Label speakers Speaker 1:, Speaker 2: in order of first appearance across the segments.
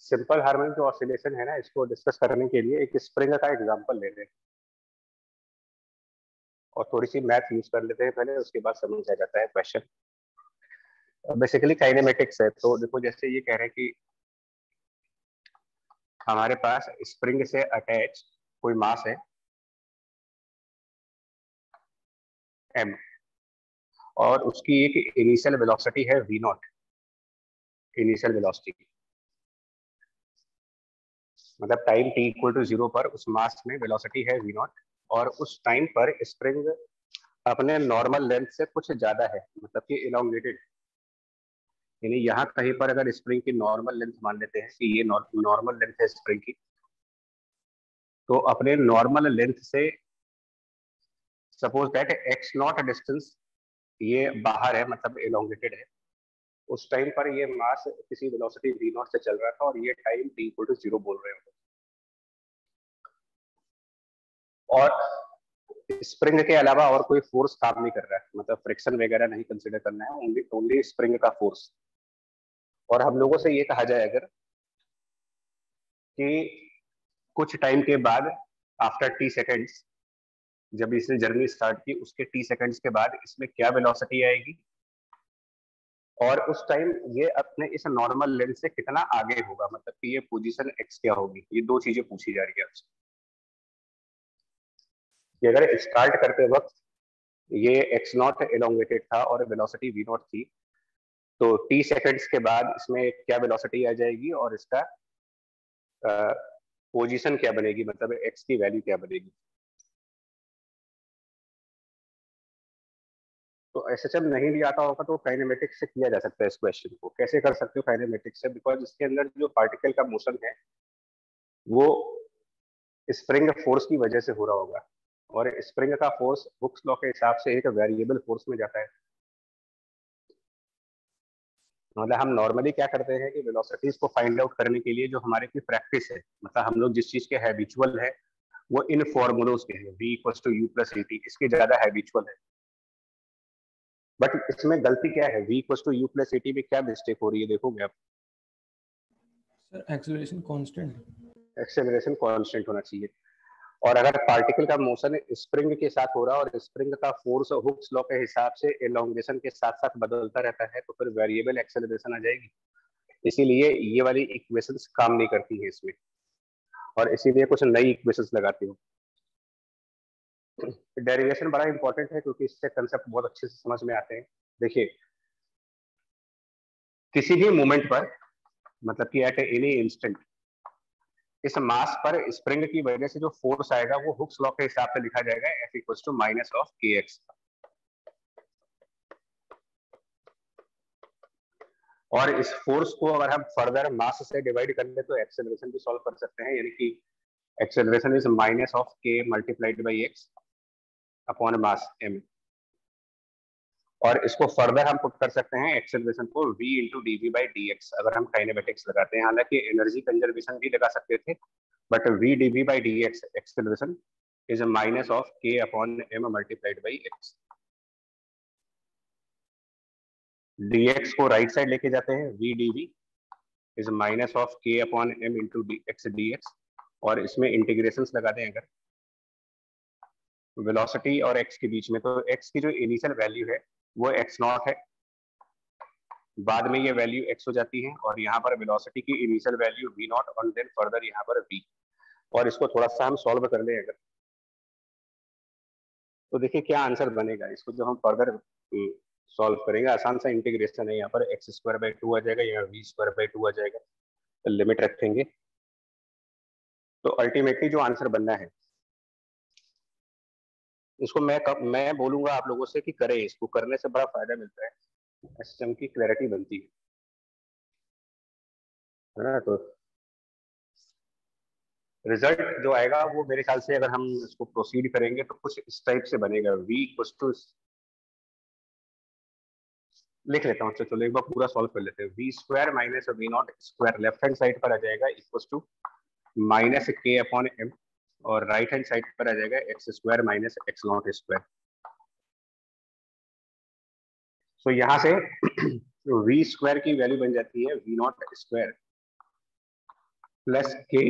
Speaker 1: Simple harmonic जो oscillation है ना, इसको डिस्कस करने के लिए एक स्प्रिंग का एग्जांपल ले रहे हैं और थोड़ी सी मैथ यूज कर लेते हैं पहले, उसके बाद समझ आ जाता है क्वेश्चन। बेसिकली काइनेमेटिक्स है। तो देखो, जैसे ये कह रहे हैं कि हमारे पास स्प्रिंग से अटैच कोई मास है m, और उसकी एक इनिशियल वेलोसिटी है v नॉट, इनिशियल वेलोसिटी मतलब टाइम t इक्वल टू 0 पर उस मास में वेलोसिटी है v नॉट, और उस टाइम पर स्प्रिंग अपने नॉर्मल लेंथ से कुछ ज्यादा है, मतलब कि इलोंगेटेड। यानी यहाँ कहीं पर अगर स्प्रिंग की नॉर्मल लेंथ मान लेते हैं कि ये नॉर्मल लेंथ है स्प्रिंग की, तो अपने नॉर्मल लेंथ से suppose that x not distance ये बाहर है, मतलब इलोंगेटेड है। उस टाइम पर ये मास किसी वेलोसिटी v नॉट से चल रहा था और ये टाइम t इक्वल टू 0 बोल रहे हैं। और स्प्रिंग के अलावा और कोई फोर्स काम नहीं कर रहा है, मतलब फ्रिक्शन वगैरह नहीं कंसीडर करना है, ओनली स्प्रिंग का फोर्स। और हम लोगों से ये कहा जाए अगर कि कुछ टाइम के बाद, आफ्टर t सेकेंड्स, जब इसने जर्नी स्टार्ट की उसके t सेकेंड्स के बाद इसमें क्या वेलोसिटी आएगी, और उस टाइम ये अपने इस नॉर्मल लेंथ से कितना आगे होगा, मतलब कि ये पोजीशन x क्या होगी। ये दो चीजें पूछी जा रही है आपसे कि अगर स्टार्ट करते वक्त ये x नॉट एलोंगेटेड था और वेलोसिटी v नॉट थी, तो t सेकेंड्स के बाद इसमें क्या वेलोसिटी आ जाएगी और इसका पोजीशन क्या बनेगी, मतलब x की वैल्यू क्या बनेगी। तो एसएचएम नहीं भी आता होगा तो काइनेमेटिक्स से किया जा सकता है इस क्वेश्चन को। कैसे कर सकते हो काइनेमेटिक्स से? बिकॉज इसके अंदर जो पार्टिकल का मोशन है वो स्प्रिंग फोर्स की वजह से हो रहा होगा, और स्प्रिंग का फोर्स हुक्स लॉ के हिसाब से एक वेरिएबल फोर्स में जाता है। मतलब हम नॉर्मली क्या करते हैं कि वेलोसिटीज को फाइंड आउट करने के लिए जो हमारे की प्रैक्टिस है, मतलब हम लोग जिस चीज के हैबिचुअल है वो इन फॉर्मूलोज के हैं, v equals to u plus a t, इसके ज्यादा हैबिचुअल है। बट इसमें गलती क्या है, v equals to u plus a t में क्या मिस्टेक हो रही है देखोगे आप?
Speaker 2: Sir acceleration constant,
Speaker 1: acceleration constant होना चाहिए। और अगर पार्टिकल का मोशन स्प्रिंग के साथ हो रहा है और स्प्रिंग का फोर्स हुक्स लॉ के हिसाब से एलोंगेशन के साथ साथ बदलता रहता है, तो फिर वेरिएबल एक्सेलरेशन आ जाएगी। इसीलिए ये वाली इक्वेशंस काम नहीं करती है इसमें, और इसीलिए कुछ नई इक्वेशंस लगाती हूँ। डेरिवेशन बड़ा इंपॉर्टेंट है क्योंकि इससे कंसेप्ट बहुत अच्छे से समझ में आते हैं। देखिए, किसी भी मोमेंट पर, मतलब कि एट एनी इंस्टेंट, इस मास पर स्प्रिंग की वजह से जो फोर्स आएगा वो हुक्स लॉ के हिसाब से लिखा जाएगा F equals to minus of k x. और इस फोर्स को अगर हम फर्दर मास से डिवाइड कर ले तो एक्सेलरेशन भी सॉल्व कर सकते हैं, यानी कि एक्सेलरेशन इज माइनस ऑफ के multiplied by x upon mass m। और इसको फर्दर हम पुट कर सकते हैं एक्सेलरेशन को v into d v by d x, अगर हम काइनेमेटिक्स लगाते हैं। हालांकि एनर्जी कंजर्वेशन भी लगा सकते थे, but v d v by d x acceleration is minus of k upon m multiplied by x. dx को राइट साइड लेके जाते हैं, v d v is minus of k upon m into x d x, और इसमें integrations लगा दें अगर velocity और x के बीच में, तो x की जो इनिशियल वैल्यू है वो x नॉट है, बाद में ये वैल्यू x हो जाती है, और यहाँ पर वेलोसिटी की इनिशियल वैल्यू v नॉट और देन फर्दर यहाँ पर v। और इसको थोड़ा सा हम सॉल्व कर लें अगर, तो देखिए क्या आंसर बनेगा। इसको जो हम फर्दर सॉल्व करेंगे, आसान सा इंटीग्रेशन है, यहाँ पर एक्स स्क्वायर बाई 2 आ जाएगा, यहाँ वी स्क्वायर बाई 2 आ जाएगा, तो लिमिट रखेंगे, तो अल्टीमेटली जो आंसर बनना है इसको मैं बोलूंगा आप लोगों से कि करें, इसको करने से बड़ा फायदा मिलता है, सिस्टम की क्लैरिटी बनती है ना। तो रिजल्ट जो आएगा वो मेरे ख्याल से अगर हम इसको प्रोसीड करेंगे तो कुछ इस टाइप से बनेगा। v इक्वल्स टू, लिख लेता हूँ, चलो एक बार पूरा सॉल्व कर लेते हैं। V square minus v not square left hand side पर आ जाएगा equals to minus k upon m, और राइट हैंड साइड पर आ जाएगा x square minus x not square. तो यहाँ से v स्क्वायर की वैल्यू बन जाती है v not square plus k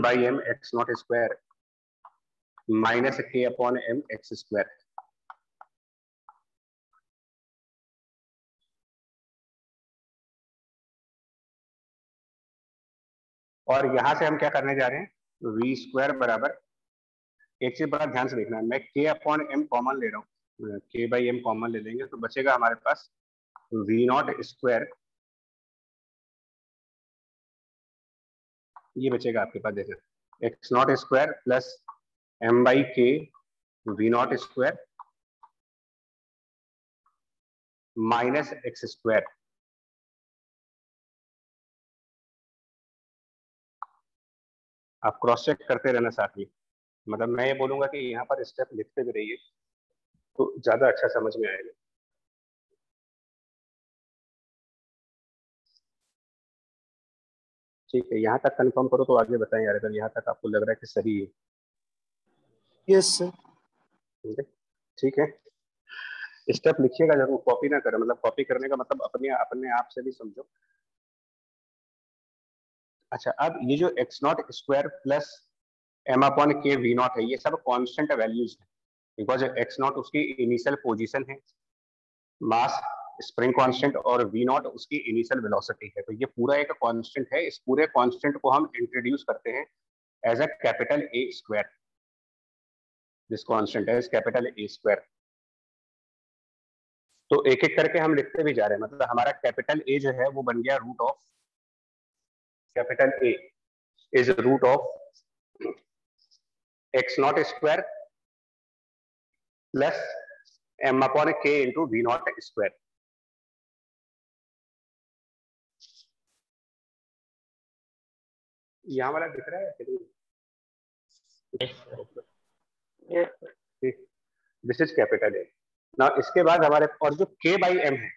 Speaker 1: by m x not square minus k upon m x square. और यहां से हम क्या करने जा रहे हैं, वी स्क्वायर बराबर, एक चीज बड़ा ध्यान से देखना है, मैं के अपॉन एम कॉमन ले रहा हूँ, के बाई एम कॉमन ले लेंगे तो बचेगा हमारे पास वी नॉट स्क्वायर, ये बचेगा आपके पास, देखना X not square plus M by K we not square minus x square. आप क्रॉस चेक करते रहना साथ में, मतलब मैं ये बोलूंगा कि यहाँ पर स्टेप लिखते भी रहिए तो ज्यादा अच्छा समझ में आएगा। ठीक है, यहाँ तक कंफर्म करो तो आगे बताएं यार, अगर यहाँ तक आपको लग रहा है कि सही है।
Speaker 3: Yes sir.
Speaker 1: ठीक है, ठीक है, स्टेप लिखिएगा जरूर, कॉपी ना करें, मतलब कॉपी करने का मतलब अपने अपने आप से भी समझो। अच्छा, अब ये जो x not square plus m upon k we not है, ये सब कांस्टेंट वैल्यूज है, बिकॉज एक्स नॉट उसकी इनिशियल पोजीशन है, मास स्प्रिंग कांस्टेंट, और वी नॉट उसकी इनिशियल वेलोसिटी है, तो ये पूरा एक कांस्टेंट है। इस पूरे कांस्टेंट को हम इंट्रोड्यूस करते हैं as a capital A square, this constant है कैपिटल ए स्क्वायर। तो एक एक करके हम लिखते भी जा रहे हैं, मतलब हमारा कैपिटल ए जो है वो बन गया root of, capital A is root of x not square plus m upon k into v not square. यहाँ वाला दिख रहा है, दिस इज कैपिटल ए ना। इसके बाद हमारे, और जो के बाई एम है,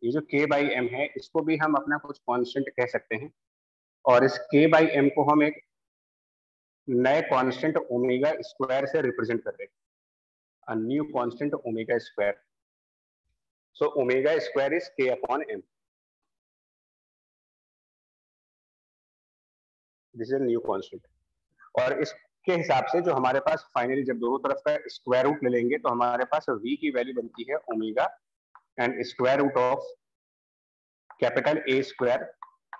Speaker 1: ये जो के बाई एम है इसको भी हम अपना कुछ कांस्टेंट कह सकते हैं, और इस के बाई एम को हम एक नए कांस्टेंट ओमेगा स्क्वायर से रिप्रेजेंट कर रहे हैं, a new constant omega square. So omega square is K upon M, this is new constant. और इसके हिसाब से जो हमारे पास फाइनली जब दोनों तरफ का स्क्वायर रूट ले लेंगे तो हमारे पास v की वैल्यू बनती है omega and square root of capital A square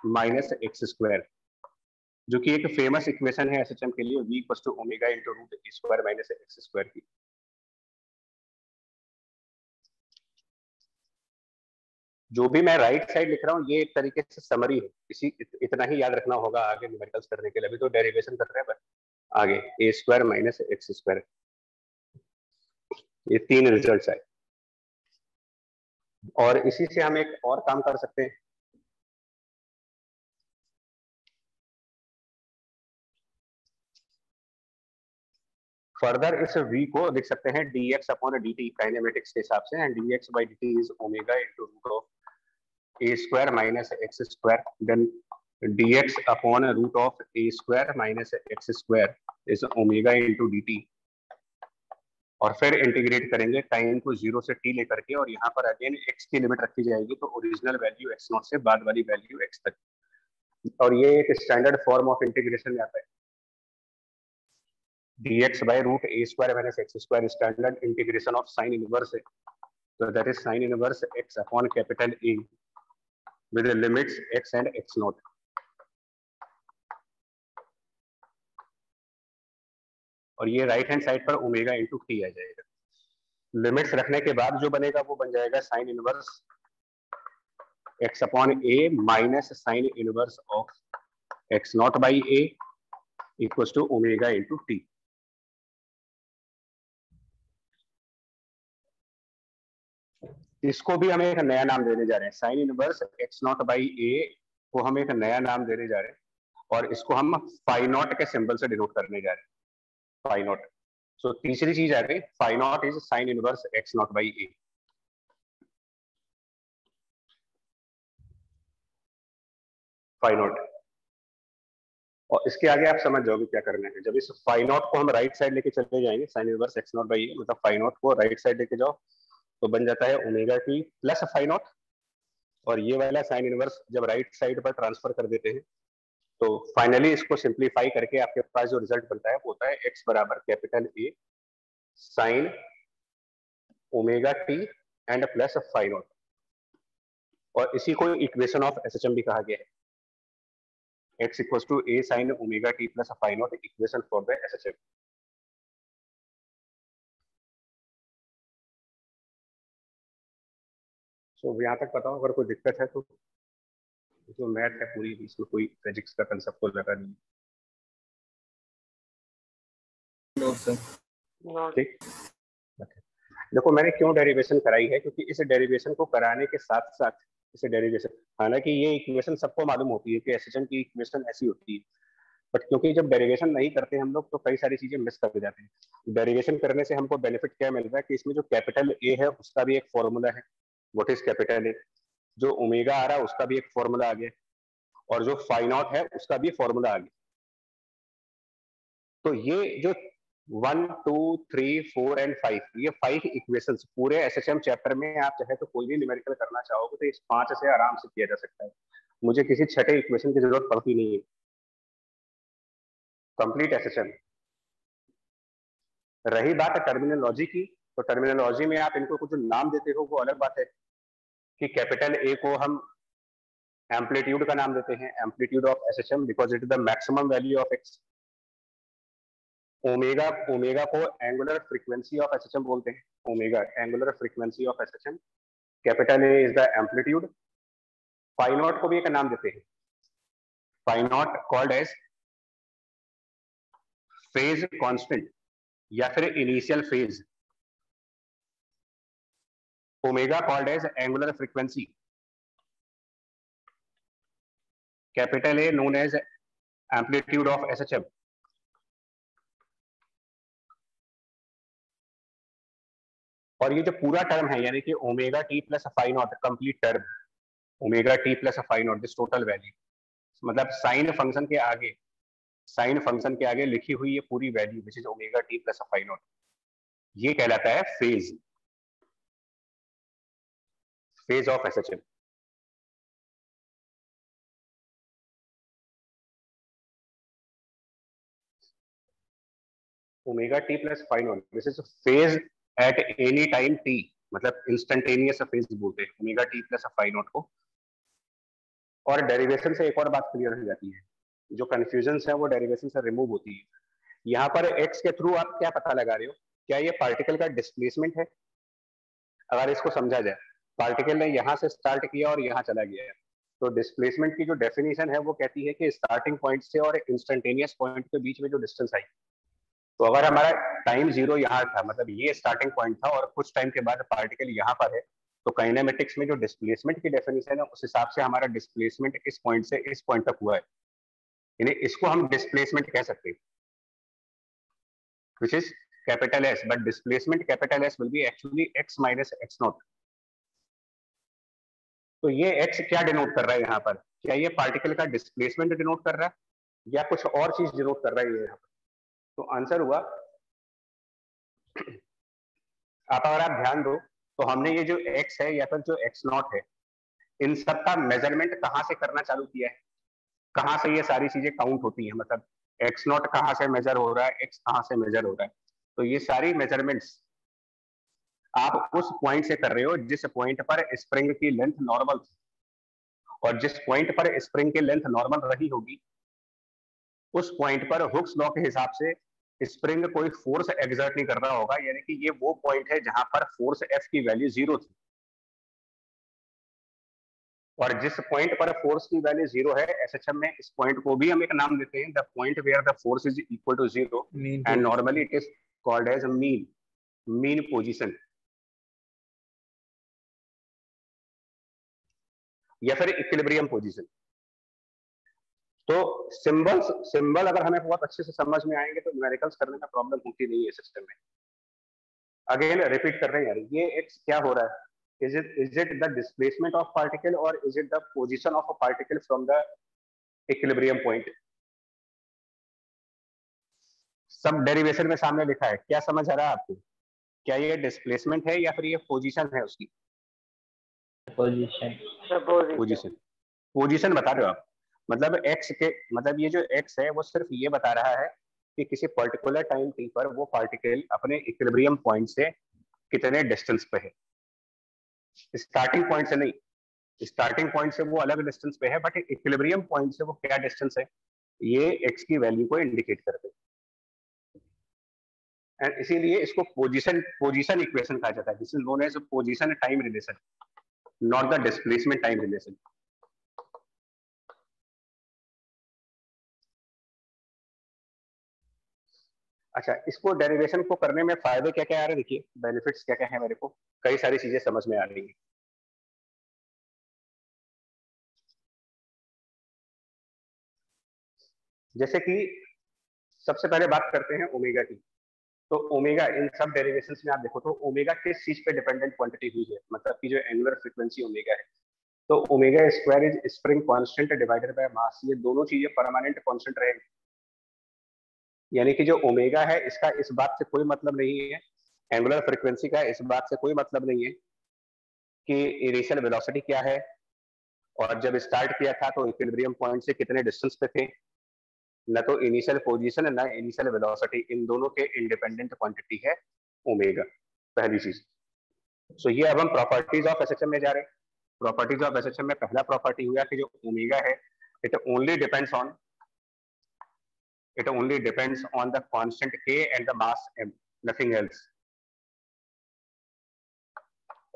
Speaker 1: minus x square, जो कि एक फेमस इक्वेशन है एसएचएम के लिए, v equals to omega into root A square minus x square की। जो भी मैं राइट साइड लिख रहा हूँ ये एक तरीके से समरी है, इसी इतना ही याद रखना होगा आगे न्यूमेरिकल्स करने के लिए, अभी तो डेरिवेशन कर रहे हैं बस, आगे ए स्क्वायर माइनस एक्स स्क्वायर, ये तीन रिजल्ट्स आए। और इसी से हम एक और काम कर सकते हैं, फर्दर इस v को लिख सकते हैं dx अपॉन dt काइनेमेटिक्स के हिसाब से, and dx by dt is omega into root of a square minus x square, then dx upon root of a square minus x square is omega into dt, और फिर integrate करेंगे time को 0 से t लेकर के, और यहाँ पर अगेन x की लिमिट रखी जाएगी, तो ओरिजिनल वैल्यू x नॉट से बाद वाली वैल्यू x तक, और ये एक स्टैंडर्ड फॉर्म ऑफ इंटीग्रेशन में आता है, dx by root a square minus x square standard integration of sin inverse, so that is sin inverse x upon capital A with the limits x and x naught। और ये right hand side पर omega into T आ जाएगा। Limits रखने के बाद जो बनेगा वो बन जाएगा sine inverse x upon a minus sine inverse of x naught by a equals to omega into t. इसको भी हम एक नया नाम देने जा रहे हैं, sine inverse x not by A को हम एक नया नाम देने जा रहे हैं, और इसको हम फाई नॉट के सिंबल से डिनोट करने जा रहे हैं, फाई नॉट। सो तीसरी चीज आ गई, phi naught is sine inverse x not by a. Phi not, और इसके आगे आप समझ जाओगे क्या करना है। जब इस फाई नॉट को हम राइट साइड लेके चले जाएंगे, sine inverse x not by A, मतलब फाई नॉट को राइट साइड लेके जाओ तो बन जाता है omega T plus phi not, और ये वाला साइन इनवर्स जब राइट साइड पर ट्रांसफर कर देते हैं तो फाइनली इसको सिंप्लीफाई करके आपके पास जो रिजल्ट बनता है वो होता है x बराबर capital A sine omega t and plus phi not, और इसी को इक्वेशन ऑफ एसएचएम भी कहा गया है। x equals to A sine omega T plus phi naught equation for the SHM. तो यहाँ तक बताओ, अगर कोई दिक्कत है तो। जो मैथ है पूरी, इसमें कोई फिजिक्स का कंसेप्ट तो लगा नहीं।
Speaker 2: No sir.
Speaker 1: ठीक, देखो मैंने क्यों डेरिवेशन कराई है, क्योंकि इस डेरिवेशन को कराने के साथ साथ इसे डेरिवेशन, हालांकि ये इक्वेशन सबको मालूम होती है कि एसएचएम की इक्वेशन ऐसी होती है, बट क्योंकि जब डेरिवेशन नहीं करते हम लोग तो कई सारी चीजें मिस कर जाते हैं। डेरिवेशन करने से हमको बेनिफिट क्या मिल रहा है कि इसमें जो कैपिटल ए है उसका भी एक फॉर्मूला है, व्हाट इज कैपिटल ए, जो ओमेगा आ रहा है उसका भी एक फॉर्मूला आ गया, और जो फाई नॉट है उसका भी फॉर्मूला आ गया। तो ये जो 1, 2, 3, 4 एंड 5, ये 5 इक्वेशंस पूरे एसएचएम चैप्टर में आप चाहे तो कोई भी न्यूमेरिकल करना चाहोगे तो इस 5 से आराम से किया जा सकता है। मुझे किसी छठे इक्वेशन की जरूरत पड़ती नहीं है। Complete SHM. रही बात टर्मिनोलॉजी की, तो टर्मिनोलॉजी में आप इनको कुछ नाम देते हो वो अलग बात है, कि कैपिटल ए को हम एम्पलीट्यूड का नाम देते हैं, amplitude of SHM, because it is the maximum value of x. Omega को एंगुलर फ्रीक्वेंसी ऑफ एसएचएम बोलते हैं, omega angular frequency of SHM. Capital A is the amplitude. Phi not को भी एक नाम देते हैं, phi naught called as phase constant या फिर initial phase. Omega called as angular frequency, capital A known as amplitude of SHM. और ये जो पूरा टर्म है यानी कि omega T plus phi naught, complete term, omega T plus phi naught, this total value, मतलब साइन फंक्शन के आगे लिखी हुई ये पूरी value which is omega T plus phi naught, ये कहलाता है phase of SHM. Omega T plus phi naught, this is phase at any time t, मतलब इंस्टेंटेनियस फेज बोलते हैं omega T plus phi not को। और डेरिवेशन से एक और बात क्लियर हो जाती है, जो कंफ्यूजन है वो डेरिवेशन से रिमूव होती है। यहाँ पर एक्स के थ्रू आप क्या पता लगा रहे हो, क्या ये पार्टिकल का डिस्प्लेसमेंट है? अगर इसको समझा जाए, पार्टिकल ने यहाँ से स्टार्ट किया और यहाँ चला गया है, तो डिस्प्लेसमेंट की जो डेफिनेशन है वो कहती है कि स्टार्टिंग पॉइंट से और इंस्टेंटेनियस पॉइंट के बीच में जो डिस्टेंस आई, तो अगर हमारा टाइम 0 यहाँ था, मतलब ये स्टार्टिंग पॉइंट था और कुछ टाइम के बाद पार्टिकल यहाँ पर है, तो काइनेमेटिक्स में जो डिस्प्लेसमेंट की डेफिनेशन है उस हिसाब से हमारा डिस्प्लेसमेंट इस पॉइंट से इस पॉइंट तक हुआ है, यानी इसको हम डिस्प्लेसमेंट कह सकते हैं, which is capital S, but displacement capital S will be actually x minus x naught। तो ये x क्या डिनोट कर रहा है यहाँ पर? क्या ये पार्टिकल का डिस्प्लेसमेंट डिनोट कर रहा है या कुछ और चीज डिनोट कर रहा है यहाँ पर? तो आंसर हुआ, अगर आप ध्यान दो तो हमने ये जो x है या फिर जो x नॉट है, इन सब का मेजरमेंट कहाँ से करना चालू किया है, कहाँ से ये सारी चीजें काउंट होती है, मतलब x नॉट कहाँ से मेजर हो रहा है, x कहाँ से मेजर हो रहा है, तो ये सारी मेजरमेंट्स आप उस पॉइंट से कर रहे हो जिस पॉइंट पर स्प्रिंग की लेंथ नॉर्मल थी, और जिस पॉइंट पर स्प्रिंग की लेंथ नॉर्मल रही होगी उस पॉइंट पर हुक्स लॉ के हिसाब से स्प्रिंग कोई फोर्स एक्सर्ट नहीं कर रहा होगा, यानी कि ये वो पॉइंट है जहां पर फोर्स F की वैल्यू 0 थी, और जिस पॉइंट पर फोर्स की वैल्यू 0 है, एसएचएम में इस पॉइंट को भी हम एक नाम देते हैं, the point where the force is equal to 0, and normally it is called as mean position या फिर इक्विलिब्रियम पोजीशन। तो सिंबल अगर हमें बहुत अच्छे से समझ में आएंगे तो न्यूमेरिकल्स करने में प्रॉब्लम होती नहीं है सिस्टम में। अगेन रिपीट कर रहे हैं यार, ये एक्स क्या हो रहा है, is it the displacement of particle or is it the position of a particle from the equilibrium point? सब डेरिवेशन में सामने लिखा है, क्या समझ आ रहा है आपको? क्या ये डिस्प्लेसमेंट है या फिर ये पोजीशन है उसकी? पोजीशन बता रहे हो आप। मतलब x के मतलब ये जो x है वो सिर्फ ये बता रहा है कि किसी पर्टिकुलर टाइम t पर वो पार्टिकल अपने इक्विलिब्रियम पॉइंट से कितने डिस्टेंस पे है, स्टार्टिंग पॉइंट से नहीं। स्टार्टिंग पॉइंट से वो अलग डिस्टेंस पे है, बट इक्विलिब्रियम पॉइंट से वो क्या डिस्टेंस है, ये x की वैल्यू को इंडिकेट करते हैं। एंड इसीलिए इसको पोजीशन इक्वेशन कहा जाता है, this is known as position time relation, not the displacement time relation. अच्छा, इसको डेरिवेशन को करने में फायदे क्या क्या आ रहे हैं, देखिए बेनिफिट्स क्या क्या है मेरे को, कई सारी चीजें समझ में आ रही है। जैसे कि सबसे पहले बात करते हैं ओमेगा की। तो ओमेगा इन सब डेरिवेशंस में आप देखो तो ओमेगा किस चीज पे डिपेंडेंट क्वांटिटी हुई है, मतलब कि जो एंगुलर फ्रीक्वेंसी ओमेगा है, तो omega square is spring constant divided by mass, ये दोनों चीजें परमानेंट कांस्टेंट रहेंगी। यानी कि जो ओमेगा है इसका इस बात से कोई मतलब नहीं है, एंगुलर फ्रीक्वेंसी का इस बात से कोई मतलब नहीं है कि इनिशियल वेलोसिटी क्या है, और जब स्टार्ट किया था तो इक्विलिब्रियम पॉइंट से कितने डिस्टेंस पे थे। न तो इनिशियल पोजीशन न इनिशियल वेलोसिटी, इन दोनों के इंडिपेंडेंट क्वांटिटी है ओमेगा, पहली चीज। सो ये अब हम प्रॉपर्टीज ऑफ एसएचएम में जा रहे हैं। प्रॉपर्टीज ऑफ एसएचएम में पहला प्रॉपर्टी हुआ कि जो ओमेगा है it only depends on the constant k and the mass m, nothing else.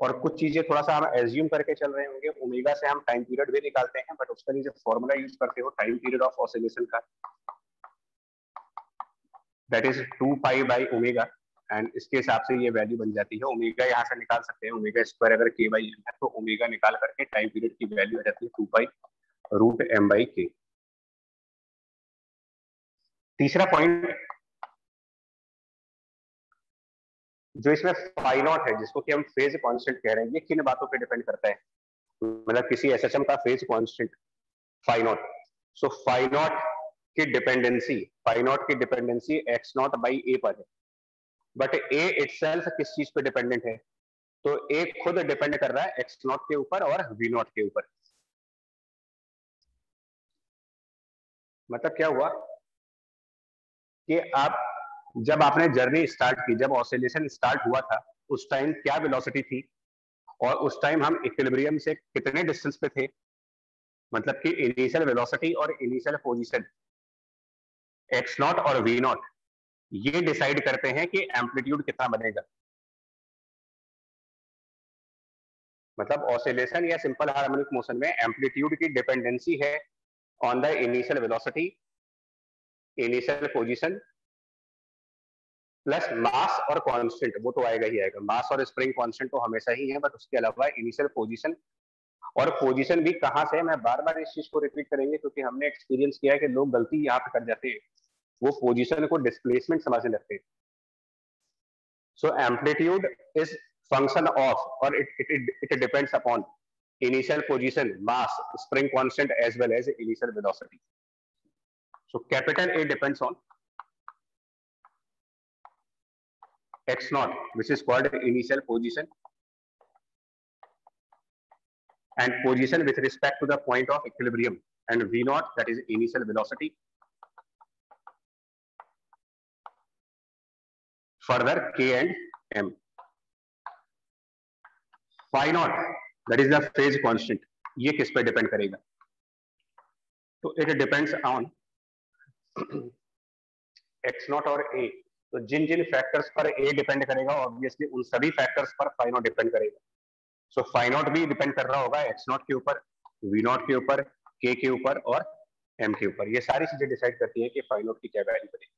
Speaker 1: और कुछ चीजें थोड़ा सा हम एज्यूम करके चल रहे होंगे, ओमेगा से हम टाइम पीरियड भी निकालते हैं, बट उसका लिए जो फॉर्मूला यूज करते हो टाइम पीरियड ऑफ ऑसिलेशन का, that is 2 pi by omega, and इसके हिसाब से ये वैल्यू बन जाती है। ओमेगा यहाँ से निकाल सकते हैं, ओमेगा स्क्वायर अगर k बाई m है तो ओमेगा निकाल करके टाइम पीरियड की वैल्यू आ जाती है 2 pi root m by k। तीसरा पॉइंट जो इसमें फाई नॉट है, जिसको कि हम फेज कांस्टेंट कह रहे हैं, ये किन बातों पे डिपेंड करता है, मतलब किसी एसएचएम का phase constant phi naught. So phi naught की dependency x not by a पर है, बट ए इटसेल्फ किस चीज पे डिपेंडेंट है, तो ए खुद डिपेंड कर रहा है एक्स नॉट के ऊपर और वी नॉट के ऊपर। मतलब क्या हुआ कि आप जब आपने जर्नी स्टार्ट की, जब ऑसिलेशन स्टार्ट हुआ था, उस टाइम क्या वेलोसिटी थी, और उस टाइम हम इक्विलिब्रियम से कितने डिस्टेंस पे थे, मतलब कि इनिशियल वेलोसिटी और इनिशियल पोजीशन एक्स नॉट और वी नॉट ये डिसाइड करते हैं कि एम्पलीट्यूड कितना बनेगा। मतलब ऑसिलेशन या सिंपल हार्मोनिक मोशन में एम्पलीट्यूड की डिपेंडेंसी है on the initial velocity, initial position plus mass और कांस्टेंट, वो तो आएगा ही आएगा, मास और स्प्रिंग कांस्टेंट तो हमेशा ही है, बट उसके अलावा इनिशियल पोजीशन, और पोजीशन भी कहां से है, मैं बार बार इस चीज को रिपीट करेंगे क्योंकि हमने एक्सपीरियंस किया है कि लोग गलती यहाँ पे कर जाते हैं, वो पोजीशन को डिस्प्लेसमेंट समझने लगते हैं। सो एम्पलीट्यूड इज फंक्शन ऑफ और it depends upon initial position, mass, spring constant as well as initial velocity. So capital A depends on x naught, which is called initial position, and position with respect to the point of equilibrium, and v naught, that is initial velocity. Further k and m. Phi naught, that is the phase constant, ये किस पे depend करेगा, तो it depends on x not और a। तो जिन जिन factors पर a depend करेगा obviously उन सभी फैक्टर्स पर फाई नॉट डिपेंड करेगा। सो फाई नॉट भी डिपेंड कर रहा होगा x नॉट के ऊपर, v नॉट के ऊपर, k के ऊपर और m के ऊपर। ये सारी चीजें डिसाइड करती हैं कि फाई नॉट की क्या वैल्यू बनेगी।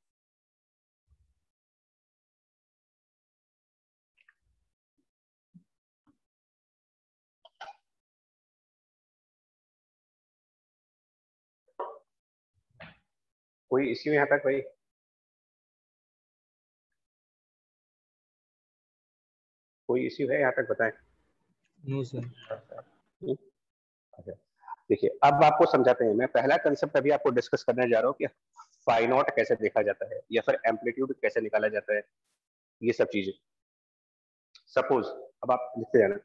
Speaker 1: कोई इश्यू यहाँ तक भाई? कोई इश्यू है यहाँ तक, बताएं।
Speaker 2: No sir.
Speaker 1: अच्छा, देखिए अब आपको समझाते हैं। मैं पहला कंसेप्ट अभी आपको डिस्कस करने जा रहा हूँ कि फाई नॉट कैसे देखा जाता है या फिर एम्पलीट्यूड कैसे निकाला जाता है, ये सब चीजें। सपोज अब आप लिखते जाना,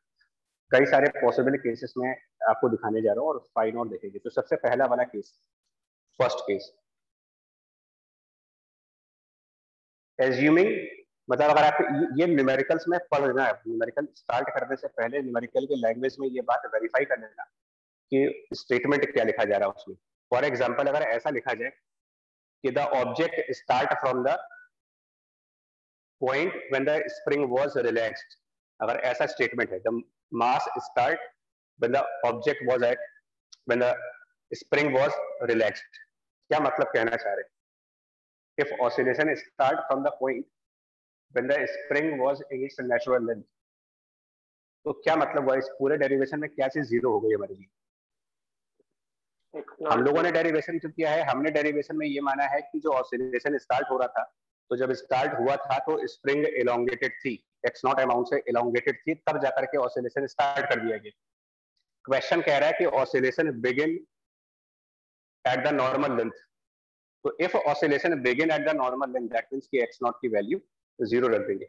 Speaker 1: कई सारे पॉसिबल केसेस में आपको दिखाने जा रहा हूँ और फाई नॉट देखेंगे। तो सबसे पहला वाला केस, फर्स्ट केस, एज्यूमिंग, मतलब अगर आप ये न्यूमेरिकल्स में पढ़ना है, न्यूमेरिकल स्टार्ट करने से पहले न्यूमेरिकल के लैंग्वेज में ये बात वेरीफाई कर लेना कि स्टेटमेंट क्या लिखा जा रहा है उसमें। फॉर एग्जाम्पल अगर ऐसा लिखा जाए कि the object start from the point when the spring was relaxed, अगर ऐसा स्टेटमेंट है, the mass start when the object was at when the spring was relaxed, क्या मतलब कहना चाह रहे हैं? If oscillation start from the point when the spring was in its natural length, तो क्या मतलब हुआ? इस पूरे डेरिवेशन में क्या चीज जीरो हो गई हमारे लिए? हम लोगों ने डेरिवेशन जो किया है, हमने डेरिवेशन में ये माना है कि जो ऑसिलेशन स्टार्ट हो रहा था, तो जब स्टार्ट हुआ था तो स्प्रिंग एलोंगेटेड थी, एक्स नॉट अमाउंट से एलोंगेटेड थी, तब जाकर के ऑसिलेशन स्टार्ट कर दिया गया। क्वेश्चन कह रहा है कि oscillation begin at the normal length, तो if oscillation begin at the normal length that means कि एक्स नॉट की वैल्यू जीरो रख देंगे।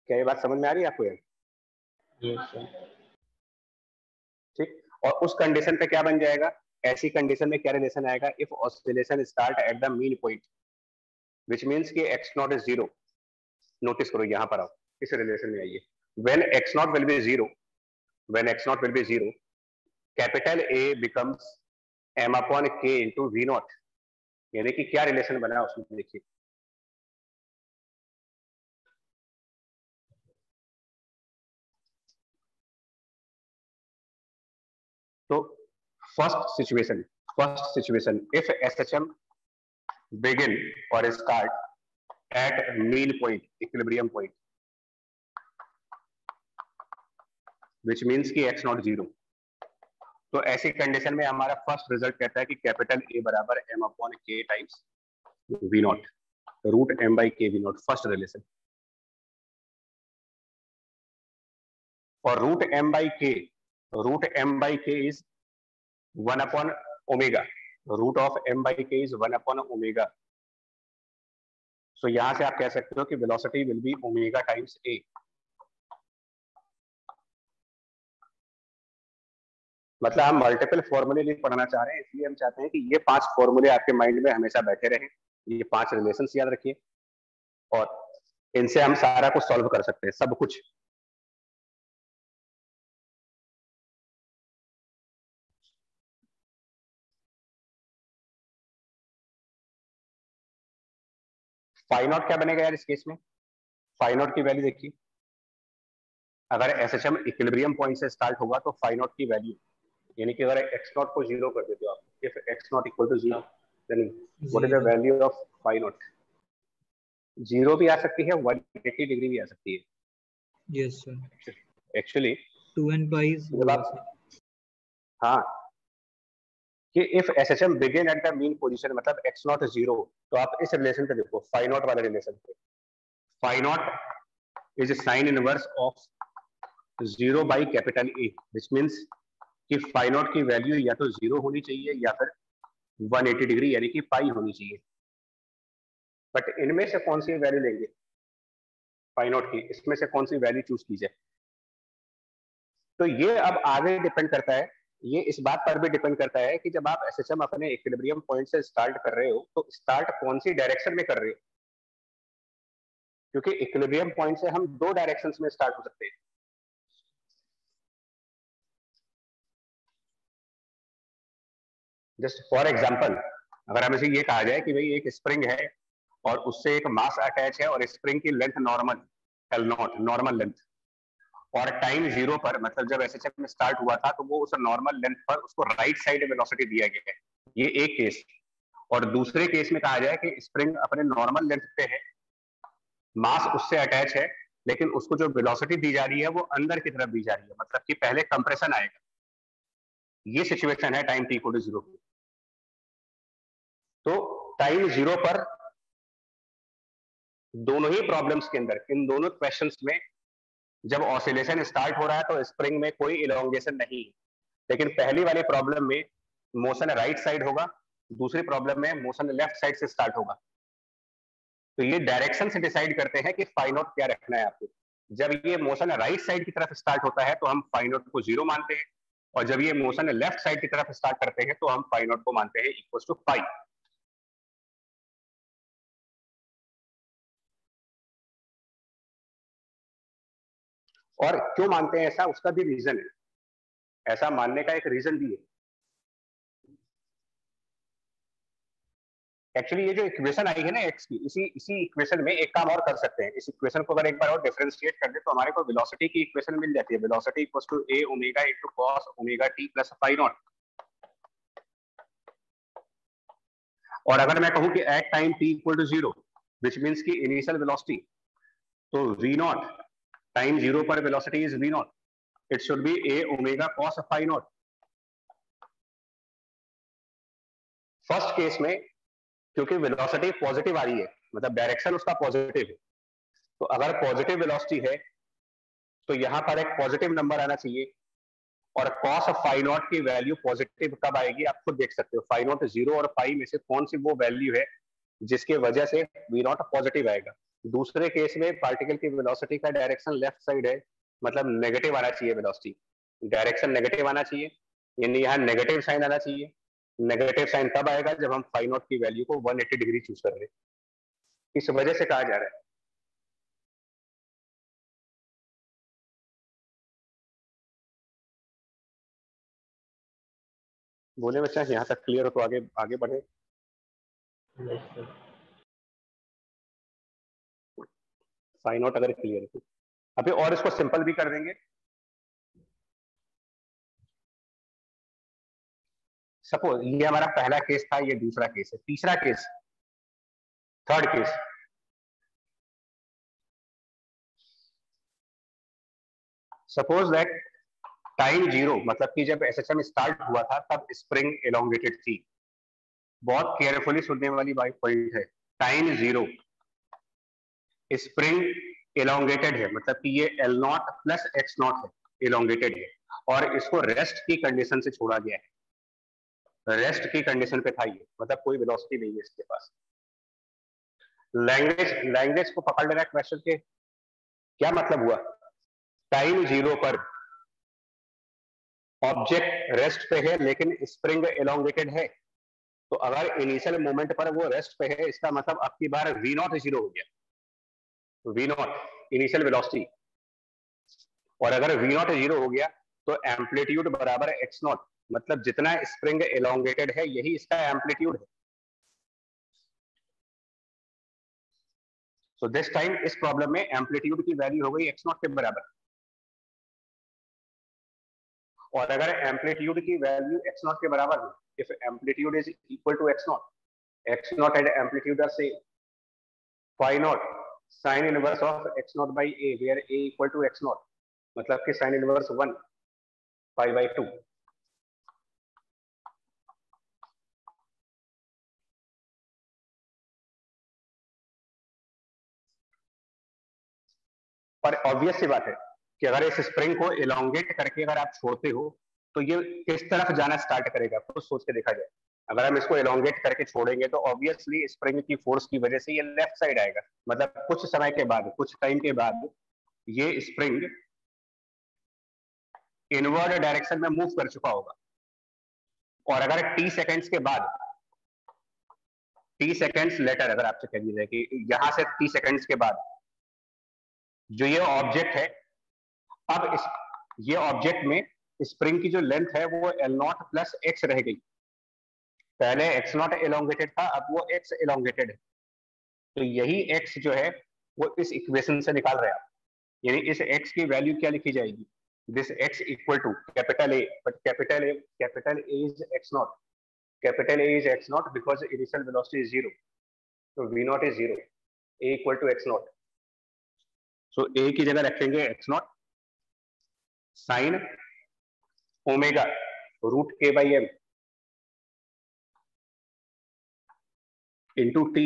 Speaker 1: क्या ये बात समझ में आ रही है आपको? ठीक, और उस कंडीशन पे क्या बन जाएगा? ऐसी कंडीशन में क्या रिलेशन आएगा? If oscillation start at the mean point which means कि x naught is zero. Notice करो यहां पर आओ, इस रिलेशन में आइए। When x naught will be zero, when x naught will be zero, capital A becomes m upon k into v naught, यानी कि क्या रिलेशन बना उसमें देखिए। तो first situation if SHM begin or start at mean point, equilibrium point, which means कि x not zero, तो ऐसी कंडीशन में हमारा फर्स्ट रिजल्ट कहता है कि कैपिटल A बराबर m upon k times v naught, root m by k v naught, first relation. और root m by k is 1 upon omega, root of m by k is 1 upon omega. So यहां से आप कह सकते हो कि velocity will be omega times a। मतलब हम मल्टीपल फॉर्मूले नहीं पढ़ना चाह रहे हैं, इसलिए हम चाहते हैं कि ये 5 फॉर्मूले आपके माइंड में हमेशा बैठे रहें, ये 5 रिलेशंस याद रखिए और इनसे हम सारा कुछ सॉल्व कर सकते हैं, सब कुछ। फाई नॉट क्या बनेगा यार इस केस में? फाई नॉट की वैल्यू देखिए, अगर SHM इक्विलिब्रियम पॉइंट से स्टार्ट होगा तो फाई नॉट की वैल्यू, यानी कि अगर एक्स नॉट को जीरो कर देते हो आप, if x naught equal to zero, then what is the value of phi naught? Zero भी आ सकती है, 180 डिग्री भी आ सकती है।
Speaker 3: यस सर,
Speaker 1: एक्चुअली
Speaker 3: 2n पाई
Speaker 1: जब आप, हाँ, कि if SHM begin at the mean position, मतलब एक्स नॉट जीरो, तो आप इस रिलेशन पे देखो, फाई नॉट वाले रिलेशन पे, phi naught is sine inverse of zero by capital A, which means कि फाई नॉट की वैल्यू या तो जीरो होनी चाहिए या फिर 180 डिग्री यानी कि पाई होनी चाहिए। बट इनमें से कौन सी वैल्यू लेंगे फाई नॉट की, इसमें से कौन सी वैल्यू चूज की जाए? तो ये अब आगे डिपेंड करता है, ये इस बात पर भी डिपेंड करता है कि जब आप SHM अपने इक्विलिब्रियम पॉइंट से स्टार्ट कर रहे हो तो स्टार्ट कौन सी डायरेक्शन में कर रहे हो, क्योंकि इक्विलिब्रियम पॉइंट से हम 2 डायरेक्शंस में स्टार्ट हो सकते हैं। जस्ट फॉर एग्जांपल, अगर हमें से ये कहा जाए कि भाई एक स्प्रिंग है और उससे एक मास अटैच है और स्प्रिंग की length normal L not, normal length, और टाइम जीरो पर, मतलब जब SHM स्टार्ट हुआ था तो वो उस नॉर्मल लेंथ पर उसको राइट साइड वेलोसिटी दिया गया है, ये एक केस। और दूसरे केस में कहा जाए कि स्प्रिंग अपने नॉर्मल लेंथ पे है, मास उससे अटैच है, लेकिन उसको जो वेलोसिटी दी जा रही है वो अंदर की तरफ दी जा रही है, मतलब कि पहले कंप्रेशन आएगा। ये सिचुएशन है टाइम t = 0 की। तो टाइम जीरो पर दोनों ही प्रॉब्लम्स के अंदर, इन दोनों क्वेश्चंस में, जब ऑसिलेशन स्टार्ट हो रहा है तो स्प्रिंग में कोई इलोंगेशन नहीं, लेकिन पहली वाली प्रॉब्लम में मोशन राइट साइड होगा, दूसरी प्रॉब्लम में मोशन लेफ्ट साइड से स्टार्ट होगा। तो ये डायरेक्शन से डिसाइड करते हैं कि फाई नॉट क्या रखना है आपको। जब ये मोशन राइट साइड की तरफ स्टार्ट होता है तो हम फाई नॉट को 0 मानते हैं, और जब ये मोशन लेफ्ट साइड की तरफ स्टार्ट करते हैं तो हम फाई नॉट को मानते हैं इक्वल टू फाई। और क्यों मानते हैं ऐसा, उसका भी रीजन है, ऐसा मानने का एक रीजन भी है। एक्चुअली ये जो इक्वेशन आई है ना एक्स की, इसी इक्वेशन में एक काम और कर सकते हैं। इस इक्वेशन को अगर एक बार और डिफरेंशिएट कर दे तो हमारे को वेलोसिटी की इक्वेशन मिल जाती है। Velocity equals to a omega into cos omega t plus phi not. और अगर मैं कहूं कि at time t equal to 0 which means की इनिशियल वेलोसिटी, तो v नॉट टाइम 0 पर velocity is v naught, it should be a omega cos phi naught. First case में क्योंकि वेलोसिटी पॉजिटिव आ रही है, मतलब डायरेक्शन उसका पॉजिटिव है, तो अगर पॉजिटिव वेलोसिटी है तो यहां पर एक पॉजिटिव नंबर आना चाहिए। और cos फाई नॉट की वैल्यू पॉजिटिव कब आएगी आप खुद देख सकते हो। फाई नॉट 0 और पाई में से कौन सी वो वैल्यू है जिसके वजह से वी नॉट पॉजिटिव आएगा। दूसरे केस में पार्टिकल की वेलोसिटी का डायरेक्शन लेफ्ट साइड है, मतलब नेगेटिव आना चाहिए वेलोसिटी, डायरेक्शन नेगेटिव आना चाहिए, यानी यहाँ नेगेटिव साइन आना चाहिए। नेगेटिव साइन तब आएगा जब हम फाई नॉट की वैल्यू को 180 डिग्री चूज कर रहे हैं, इस वजह से कहा जा रहा है। बोले बच्चा यहाँ तक क्लियर हो तो आगे आगे बढ़े। फाई नॉट अगर क्लियर है अभी और इसको सिंपल भी कर देंगे। सपोज ये हमारा पहला केस था, ये दूसरा केस है, तीसरा case, third case. Suppose that time 0 मतलब कि जब एसएचएम स्टार्ट हुआ था तब स्प्रिंग एलोंगेटेड थी। बहुत केयरफुली सुनने वाली बात पॉइंट है। टाइम 0 स्प्रिंग एलोंगेटेड है, मतलब कि ये L not plus x naught है, एलोंगेटेड है, और इसको रेस्ट की कंडीशन से छोड़ा गया है। रेस्ट की कंडीशन पे था ये, मतलब कोई वेलोसिटी नहीं है इसके पास। लैंग्वेज को पकड़ लेना क्वेश्चन के, क्या मतलब हुआ। टाइम 0 पर ऑब्जेक्ट रेस्ट पे है लेकिन स्प्रिंग एलोंगेटेड है, तो अगर इनिशियल मोमेंट पर वो रेस्ट पे है इसका मतलब अब की बार वी नॉट 0 हो गया। वी नॉट इनिशियल वेलोसिटी, और अगर वी नॉट 0 हो गया तो एम्पलीट्यूड बराबर एक्स नॉट, मतलब जितना स्प्रिंग एलोंगेटेड है यही इसका एम्पलीट्यूड है। तो दिस टाइम इस प्रॉब्लम में एम्पलीट्यूड की वैल्यू हो गई एक्स नॉट के बराबर। और अगर एम्पलीट्यूड की वैल्यू एक्स नॉट के बराबर हो, if amplitude is equal to x naught and amplitude are same, phi naught sine inverse of x not by a where a equal to x naught, मतलब कि साइन इनवर्स 1 पाई बाई 2। पर obvious सी बात है कि अगर इस spring को elongate करके अगर आप छोड़ते हो तो ये किस तरफ जाना स्टार्ट करेगा, कुछ सोच के देखा जाए। अगर हम इसको एलोंगेट करके छोड़ेंगे तो ऑब्वियसली स्प्रिंग की फोर्स की वजह से ये लेफ्ट साइड आएगा, मतलब कुछ समय के बाद, कुछ टाइम के बाद ये स्प्रिंग इनवर्ड डायरेक्शन में मूव कर चुका होगा। और अगर टी सेकेंड्स के बाद, टी सेकेंड्स लेटर अगर आपसे कह दिया जाए कि यहां से टी सेकेंड्स के बाद जो ये ऑब्जेक्ट है, अब ये ऑब्जेक्ट में स्प्रिंग की जो लेंथ है वो एल नॉट प्लस एक्स रह गई। पहले एक्स नॉट एलोंगेटेड था, अब वो एक्स एलोंगेटेड है, तो यही एक्स जो है वो इस इक्वेशन से निकाल रहे हैं आप। यानी इस एक्स की वैल्यू क्या लिखी जाएगी, this x equal to capital A, but capital A is x naught, capital A is x naught because initial velocity is 0, तो v naught is 0, A equal to x naught. So A की जगह रखेंगे x naught sine omega root k by m into t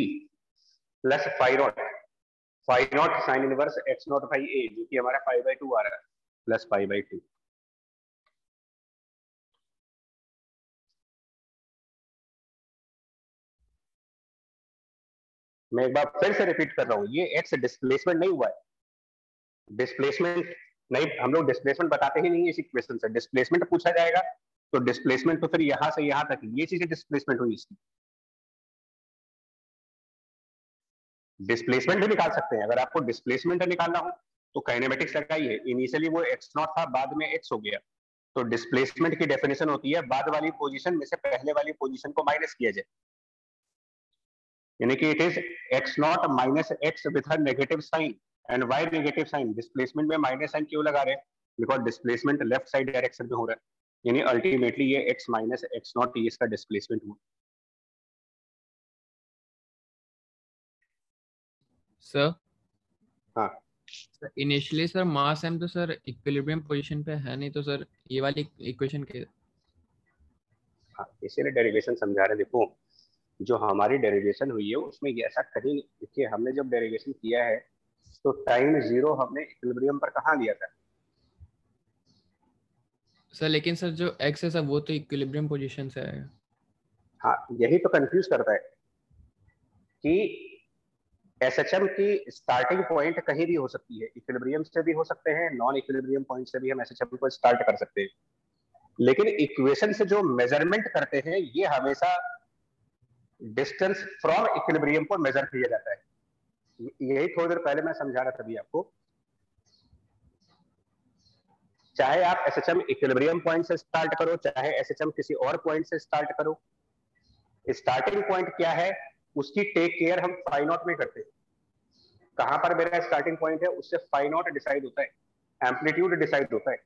Speaker 1: plus phi naught sine inverse x not by A, जो कि हमारा 5/2 आ रहा है, plus 5/2। मैं एक बार फिर से रिपीट कर रहा हूँ, ये x डिस्प्लेसमेंट नहीं हुआ है, डिस्प्लेसमेंट नहीं, हम लोग डिस्प्लेसमेंट बताते ही नहीं है इस इक्वेशन से। डिस्प्लेसमेंट पूछा जाएगा तो डिस्प्लेसमेंट तो फिर यहां से यहां तक, ये चीजें डिस्प्लेसमेंट हुई इसकी। डिस्प्लेसमेंट भी निकाल सकते हैं, अगर आपको डिस्प्लेसमेंट निकालना हो तो काइनेमेटिक्स लगाइए, इनिशियली वो x0 था, बाद में x हो गया, तो डिस्प्लेसमेंट की डेफिनेशन होती है बाद वाली पोजीशन में से पहले वाली पोजीशन को माइनस किया जाए, यानी कि it is x0 minus x with a negative sign and y negative sign. Displacement में माइनस साइन क्यों लगा रहे हैं? Because displacement left side direction में हो रहा है, यानी अल्टीमेटली ये x माइनस x0 ये इसका डिस्प्लेसमेंट हुआ।
Speaker 2: सर
Speaker 1: हाँ
Speaker 2: इनिशियली सर मास एम तो सर इक्विलिब्रियम पोजीशन पे है नहीं, तो सर ये वाली इक्वेशन के
Speaker 1: हाँ, इसीलिए डेरिवेशन समझा रहे। देखो जो हमारी डेरिवेशन हुई है उसमें ये ऐसा कहीं, देखिए हमने जब डेरिवेशन किया है तो टाइम जीरो हमने इक्विलिब्रियम पर कहाँ लिया था?
Speaker 2: सर, लेकिन सर जो x है सर वो तो इक्विलिब्रियम पोजीशन से आएगा।
Speaker 1: हाँ, यही तो कंफ्यूज करता है कि एसएचएम की स्टार्टिंग पॉइंट कहीं भी हो सकती है, इक्विलिब्रियम से भी हो सकते हैं, नॉन इक्विलिब्रियम पॉइंट से भी हम एसएचएम को स्टार्ट कर सकते हैं, लेकिन इक्वेशन से जो मेजरमेंट करते हैं ये हमेशा डिस्टेंस फ्रॉम इक्विलिब्रियम को मेजर किया जाता है। यही थोड़ी देर पहले मैं समझा रहा था अभी आपको, चाहे आप एसएचएम इक्विलिब्रियम पॉइंट से स्टार्ट करो, चाहे एसएचएम किसी और पॉइंट से स्टार्ट करो, स्टार्टिंग पॉइंट क्या है उसकी टेक केयर हम फाई नॉट में करते हैं। कहां पर मेरा स्टार्टिंग पॉइंट है उससे फाई नॉट डिसाइड होता है, एम्पलीट्यूड डिसाइड होता है।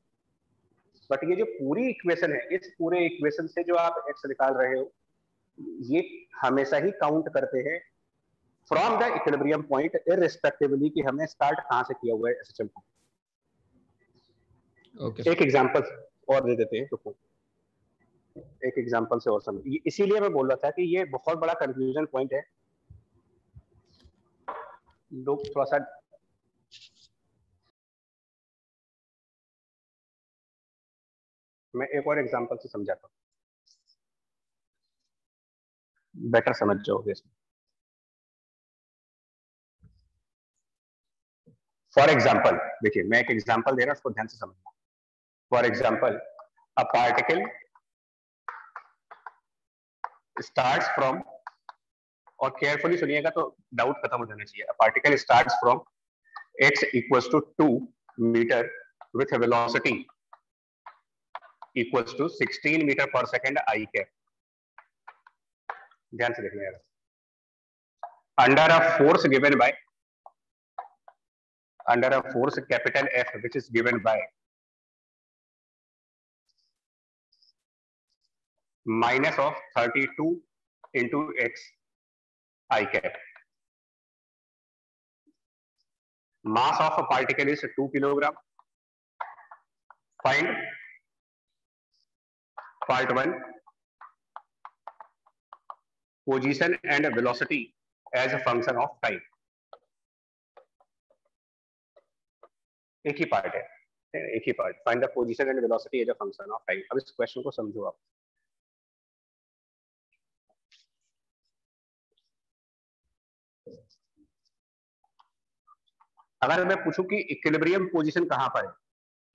Speaker 1: बट ये जो पूरी इक्वेशन है, इस पूरे इक्वेशन से जो आप एक्स निकाल रहे हो ये हमेशा ही काउंट करते हैं फ्रॉम द इक्विलिब्रियम पॉइंट इररिस्पेक्टिवली कि हमने स्टार्ट कहां से किया हुआ है एसएचएम को। एक एग्जांपल और दे देते हैं, तो एक एग्जांपल से और समझ, इसीलिए मैं बोल रहा था कि ये बहुत बड़ा कंफ्यूजन पॉइंट है, लोग थोड़ा सा मैं एक और एग्जांपल से समझाता हूँ, बेटर समझ जाओगे इसमें। फॉर एग्जाम्पल देखिए, मैं एक एग्जाम्पल दे रहा हूं, उसको ध्यान से समझना। For example a particle starts from, और केयरफुली सुनिएगा तो डाउट खत्म हो जाना चाहिए। A particle starts from x equals to 2 meter with a velocity equals to 16 meter per second I cap। ध्यान से देखना यार, under a force given by, under a force capital F which is given by minus of 32 into x I cap, mass of a particle is 2 kilogram। Find part 1 position and velocity as a function of time। एक ही part है, एक ही part, find the position and velocity as a function of time. अब इस question को समझो आप। अगर मैं पूछूं कि इक्विलिब्रियम पोजीशन कहां पर है,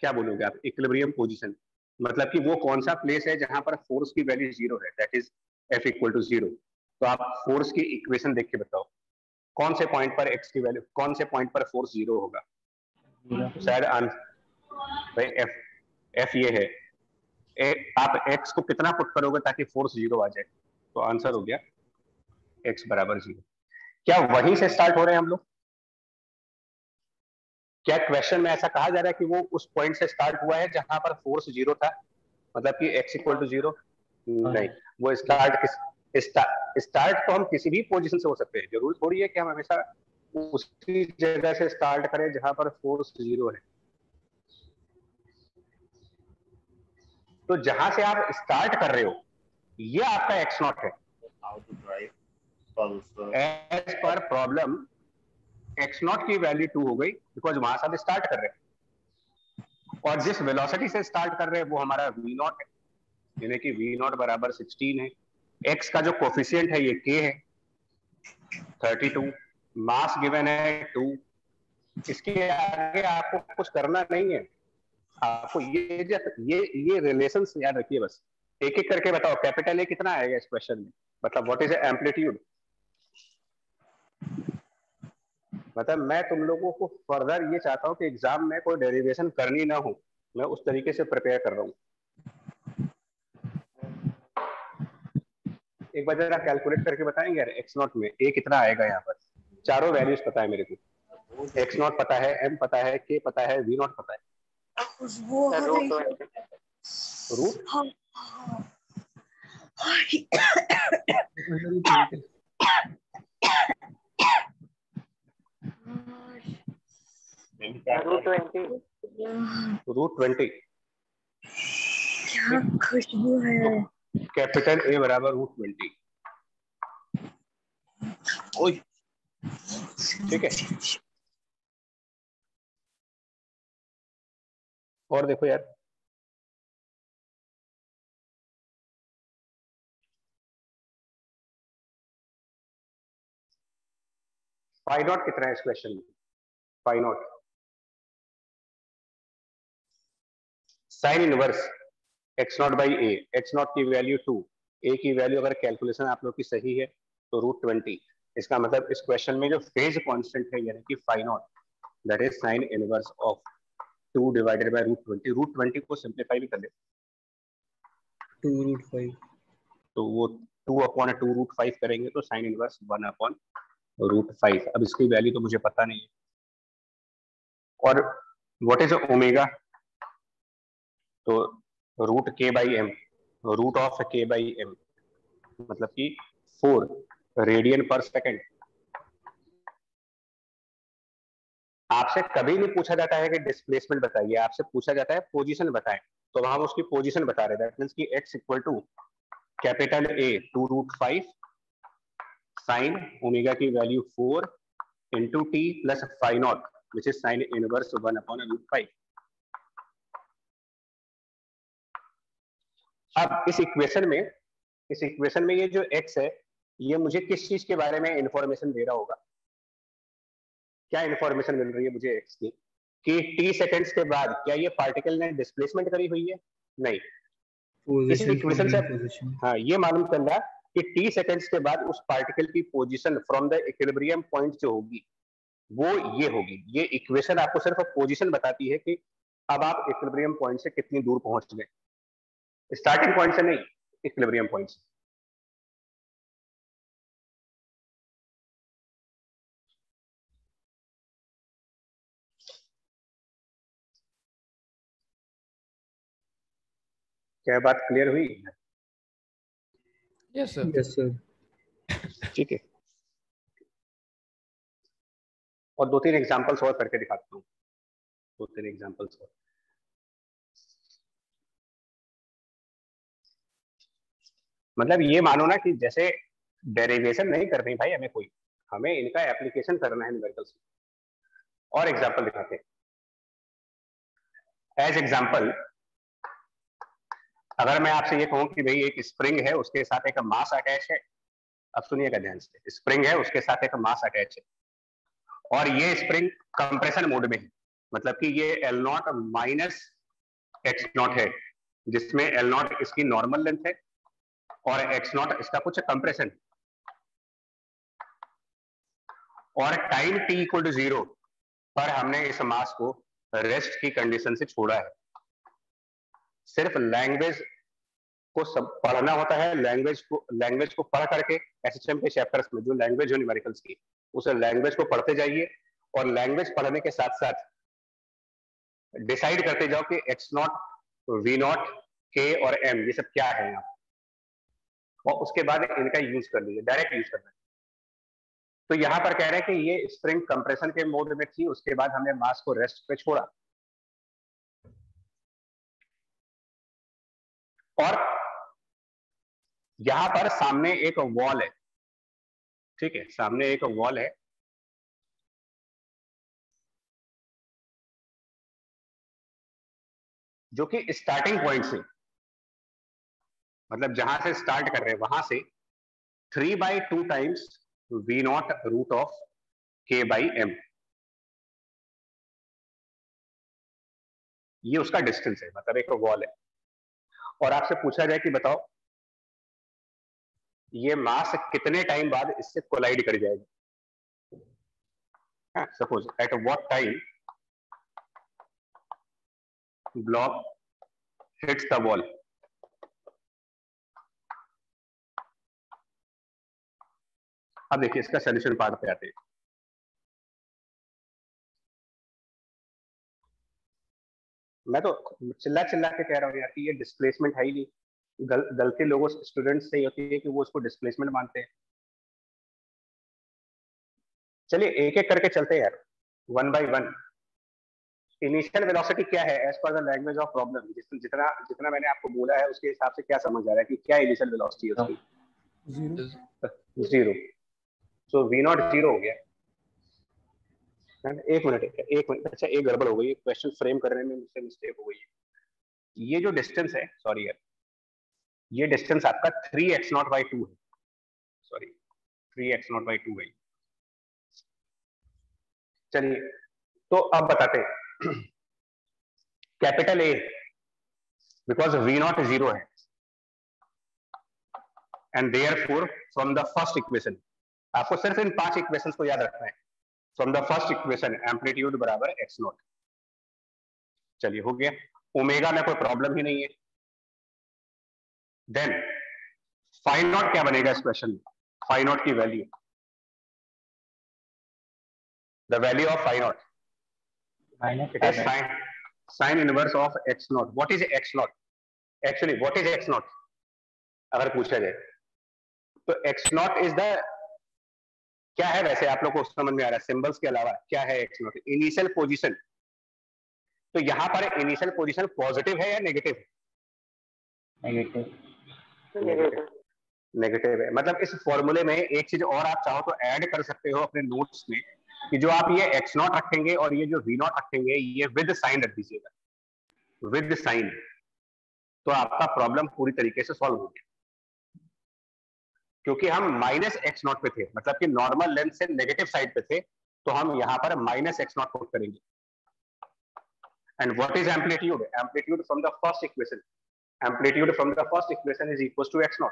Speaker 1: क्या बोलोगे आप? इक्विलिब्रियम पोजीशन मतलब कि वो कौन सा प्लेस है जहां पर फोर्स की वैल्यू जीरो है, that is F equal to zero. तो आप फोर्स की इक्वेशन देख के बताओ कौन से पॉइंट पर एक्स की वैल्यू, कौन से पॉइंट पर फोर्स जीरो होगा? शायद भाई एफ ये है, आप एक्स को कितना पुट करोगे ताकि फोर्स जीरो आ जाए? तो आंसर हो गया एक्स बराबर जीरो। क्या वहीं से स्टार्ट हो रहे हैं हम लोग? क्या क्वेश्चन में ऐसा कहा जा रहा है कि वो उस पॉइंट से स्टार्ट हुआ है जहां पर फोर्स जीरो था, मतलब कि x इक्वल टू जीरो? नहीं, वो स्टार्ट तो हम किसी भी पोजीशन से हो सकते हैं, जरूरी थोड़ी है कि हम हमेशा उसी जगह से स्टार्ट करें जहां पर फोर्स जीरो है। तो जहां से आप स्टार्ट कर रहे हो ये आपका एक्स नॉट है। As per problem x not की वैल्यू 2 हो गई बिकॉज वहां से आप स्टार्ट कर रहे हैं, और जिस वेलोसिटी से स्टार्ट कर रहे हैं वो हमारा v नॉट है, यानी कि v नॉट बराबर 16 है। x का जो कोफिशिएंट है ये k है 32, मास गिवन है 2, इसके आगे आपको कुछ करना नहीं है। आपको ये रिलेशंस याद रखिए बस। एक एक करके बताओ, कैपिटल ए कितना आएगा इस क्वेश्चन में, मतलब व्हाट इज एम्पलीट्यूड। मतलब मैं तुम लोगों को फर्दर ये चाहता हूँ कि एग्जाम में कोई डेरिवेशन करनी ना हो, मैं उस तरीके से प्रिपेयर कर रहा हूँ। एक बार जरा कैलकुलेट करके बताएंगे यार, एक्स नॉट में ए कितना आएगा। यहाँ पर चारों वैल्यूज पता है मेरे को, एक्स नॉट पता है, एम पता है, के पता है, वी नॉट पता है। Root root 20।
Speaker 4: क्या खुशबू है।
Speaker 1: कैपिटल ए बराबर रूट 20। ठीक है, और देखो यार, फाई नॉट कितना है इस क्वेश्चन में। Phi naught sine inverse x not by a, x not की वैल्यू 2, ए की वैल्यू अगर कैलकुलेशन आप लोग की सही है तो रूट 20। इसका मतलब इस क्वेश्चन में जो फेज कांस्टेंट है यानी कि phi naught, that is sine inverse of 2 divided by root 20। Root 20 को सिंप्लीफाई भी कर ले
Speaker 3: 2√5,
Speaker 1: तो वो 2/2√5 करेंगे तो साइन इनवर्स 1/√5। अब इसकी वैल्यू तो मुझे पता नहीं है। और व्हाट इज ओमेगा, तो root k by M, root of के बाई एम मतलब कि 4 रेडियन पर सेकेंड। आपसे कभी नहीं पूछा जाता है कि डिस्प्लेसमेंट बताइए, आपसे पूछा जाता है पोजीशन बताएं, तो हम उसकी पोजीशन बता रहे हैं। दैट मींस कि x equal to capital A 2√5 sine omega की value 4 into t plus phi naught which is sine inverse 1/√5। अब इस इक्वेशन में ये जो x है, ये मुझे किस चीज के बारे में इंफॉर्मेशन दे रहा होगा। क्या इंफॉर्मेशन मिल रही है मुझे x की, कि t सेकंड्स के बाद क्या ये पार्टिकल ने डिस्प्लेसमेंट करी हुई है, नहीं। इस इक्वेशन से हाँ ये मालूम चल रहा कि t सेकंड्स के बाद उस पार्टिकल की position from the equilibrium point जो होगी वो ये होगी। ये इक्वेशन आपको सिर्फ पोजीशन बताती है कि अब आप इक्विलिब्रियम पॉइंट से कितनी दूर पहुंच गए, स्टार्टिंग पॉइंट से नहीं, इक्विलिब्रियम पॉइंट से। क्या बात क्लियर हुई?
Speaker 2: Yes sir.
Speaker 3: Yes sir.
Speaker 1: ठीक है, और 2-3 एग्जांपल्स और करके दिखाता हूँ, 2-3 एग्जांपल्स और। मतलब ये मानो ना कि जैसे डेरिवेशन नहीं करनी भाई हमें कोई, हमें इनका एप्लीकेशन करना है न्यूमेरिकल्स। और एग्जांपल दिखाते हैं। एज एग्जांपल, अगर मैं आपसे ये कहूं कि भाई एक स्प्रिंग है, उसके साथ एक मास अटैच है। अब सुनिएगा ध्यान से, स्प्रिंग है, उसके साथ एक मास अटैच है, और ये स्प्रिंग कंप्रेशन मोड में है। मतलब कि ये L0 माइनस x0 है, जिसमें L0 इसकी नॉर्मल लेंथ है और x0 इसका कुछ कंप्रेशन। और टाइम t इक्वल टू 0 पर हमने इस मास को रेस्ट की कंडीशन से छोड़ा है। सिर्फ लैंग्वेज को सब पढ़ना होता है, लैंग्वेज को पढ़ करके एसएचएम के चैप्टर्स में जो लैंग्वेज है न्यूमेरिकल्स की, उस लैंग्वेज को पढ़ते जाइए, और लैंग्वेज पढ़ने के साथ साथ डिसाइड करते जाओ कि x0, v0, k और m ये सब क्या है यहाँ, और उसके बाद इनका यूज कर लीजिए, डायरेक्ट यूज करना है। तो यहाँ पर कह रहे हैं कि ये स्प्रिंग कंप्रेशन के मोड में थी, उसके बाद हमने मास को रेस्ट पे छोड़ा। और यहां पर सामने एक वॉल है, ठीक है, सामने एक वॉल है, जो कि स्टार्टिंग पॉइंट से, मतलब जहां से स्टार्ट कर रहे हैं वहां से 3/2 times v0 root of k/m, ये उसका डिस्टेंस है, मतलब एक वॉल है। और आपसे पूछा जाए कि बताओ ये मास कितने टाइम बाद इससे कोलाइड कर जाएगा। Suppose at what time block hits the wall. अब देखिए इसका सोल्यूशन पार्ट पे आते हैं। मैं तो चिल्ला चिल्ला के कह रहा हूँ यार कि ये डिस्प्लेसमेंट है ही नहीं। गलती लोगों स्टूडेंट्स से ही होती है कि वो उसको डिस्प्लेसमेंट मानते हैं। चलिए एक एक करके चलते हैं यार, one by one. Initial velocity क्या है एज पर द लैंग्वेज ऑफ प्रॉब्लम? जितना जितना मैंने आपको बोला है उसके हिसाब से क्या समझ आ रहा है कि क्या इनिशियल वेलोसिटी है उसकी? जीरो। सो v0 जीरो हो गया। एक मिनट। अच्छा एक गड़बड़ हो गई, क्वेश्चन फ्रेम करने में मुझसे मिस्टेक हो गई है। ये जो डिस्टेंस है, सॉरी यार, ये डिस्टेंस आपका 3x0/2 है। सॉरी 3x0/2 है। चलिए तो अब बताते हैं। Capital A, because v0 zero है, and therefore from the first equation, आपको सिर्फ इन 5 इक्वेशंस को याद रखना है। From the first equation amplitude बराबर x0। चलिए हो गया। ओमेगा में कोई प्रॉब्लम ही नहीं है। देन फाई नॉट क्या बनेगा इस क्वेश्चन में? फाई नॉट की value, the value of phi naught it is sine inverse of x0। What is x0? Actually what is x0 अगर पूछा जाए तो x0 इज द, क्या है वैसे आप लोग को समझ में आ रहा है सिंबल्स के अलावा क्या है x0? Initial position. तो यहां पर इनिशियल पोजीशन पॉजिटिव है या नेगेटिव? नेगेटिव है। मतलब इस फॉर्मूले में एक चीज और आप चाहो तो ऐड कर सकते हो अपने नोट्स में कि जो आप ये x0 रखेंगे और ये जो v0 रखेंगे ये विद साइन रख दीजिएगा, विद साइन। तो आपका प्रॉब्लम पूरी तरीके से सॉल्व हो गया, क्योंकि हम -x0 पे थे, मतलब कि नॉर्मल लेंथ से नेगेटिव साइड पे थे, तो हम यहां पर -x0 पुट करेंगे। And what is amplitude? Amplitude from the first equation, amplitude from the first equation is equal to x0,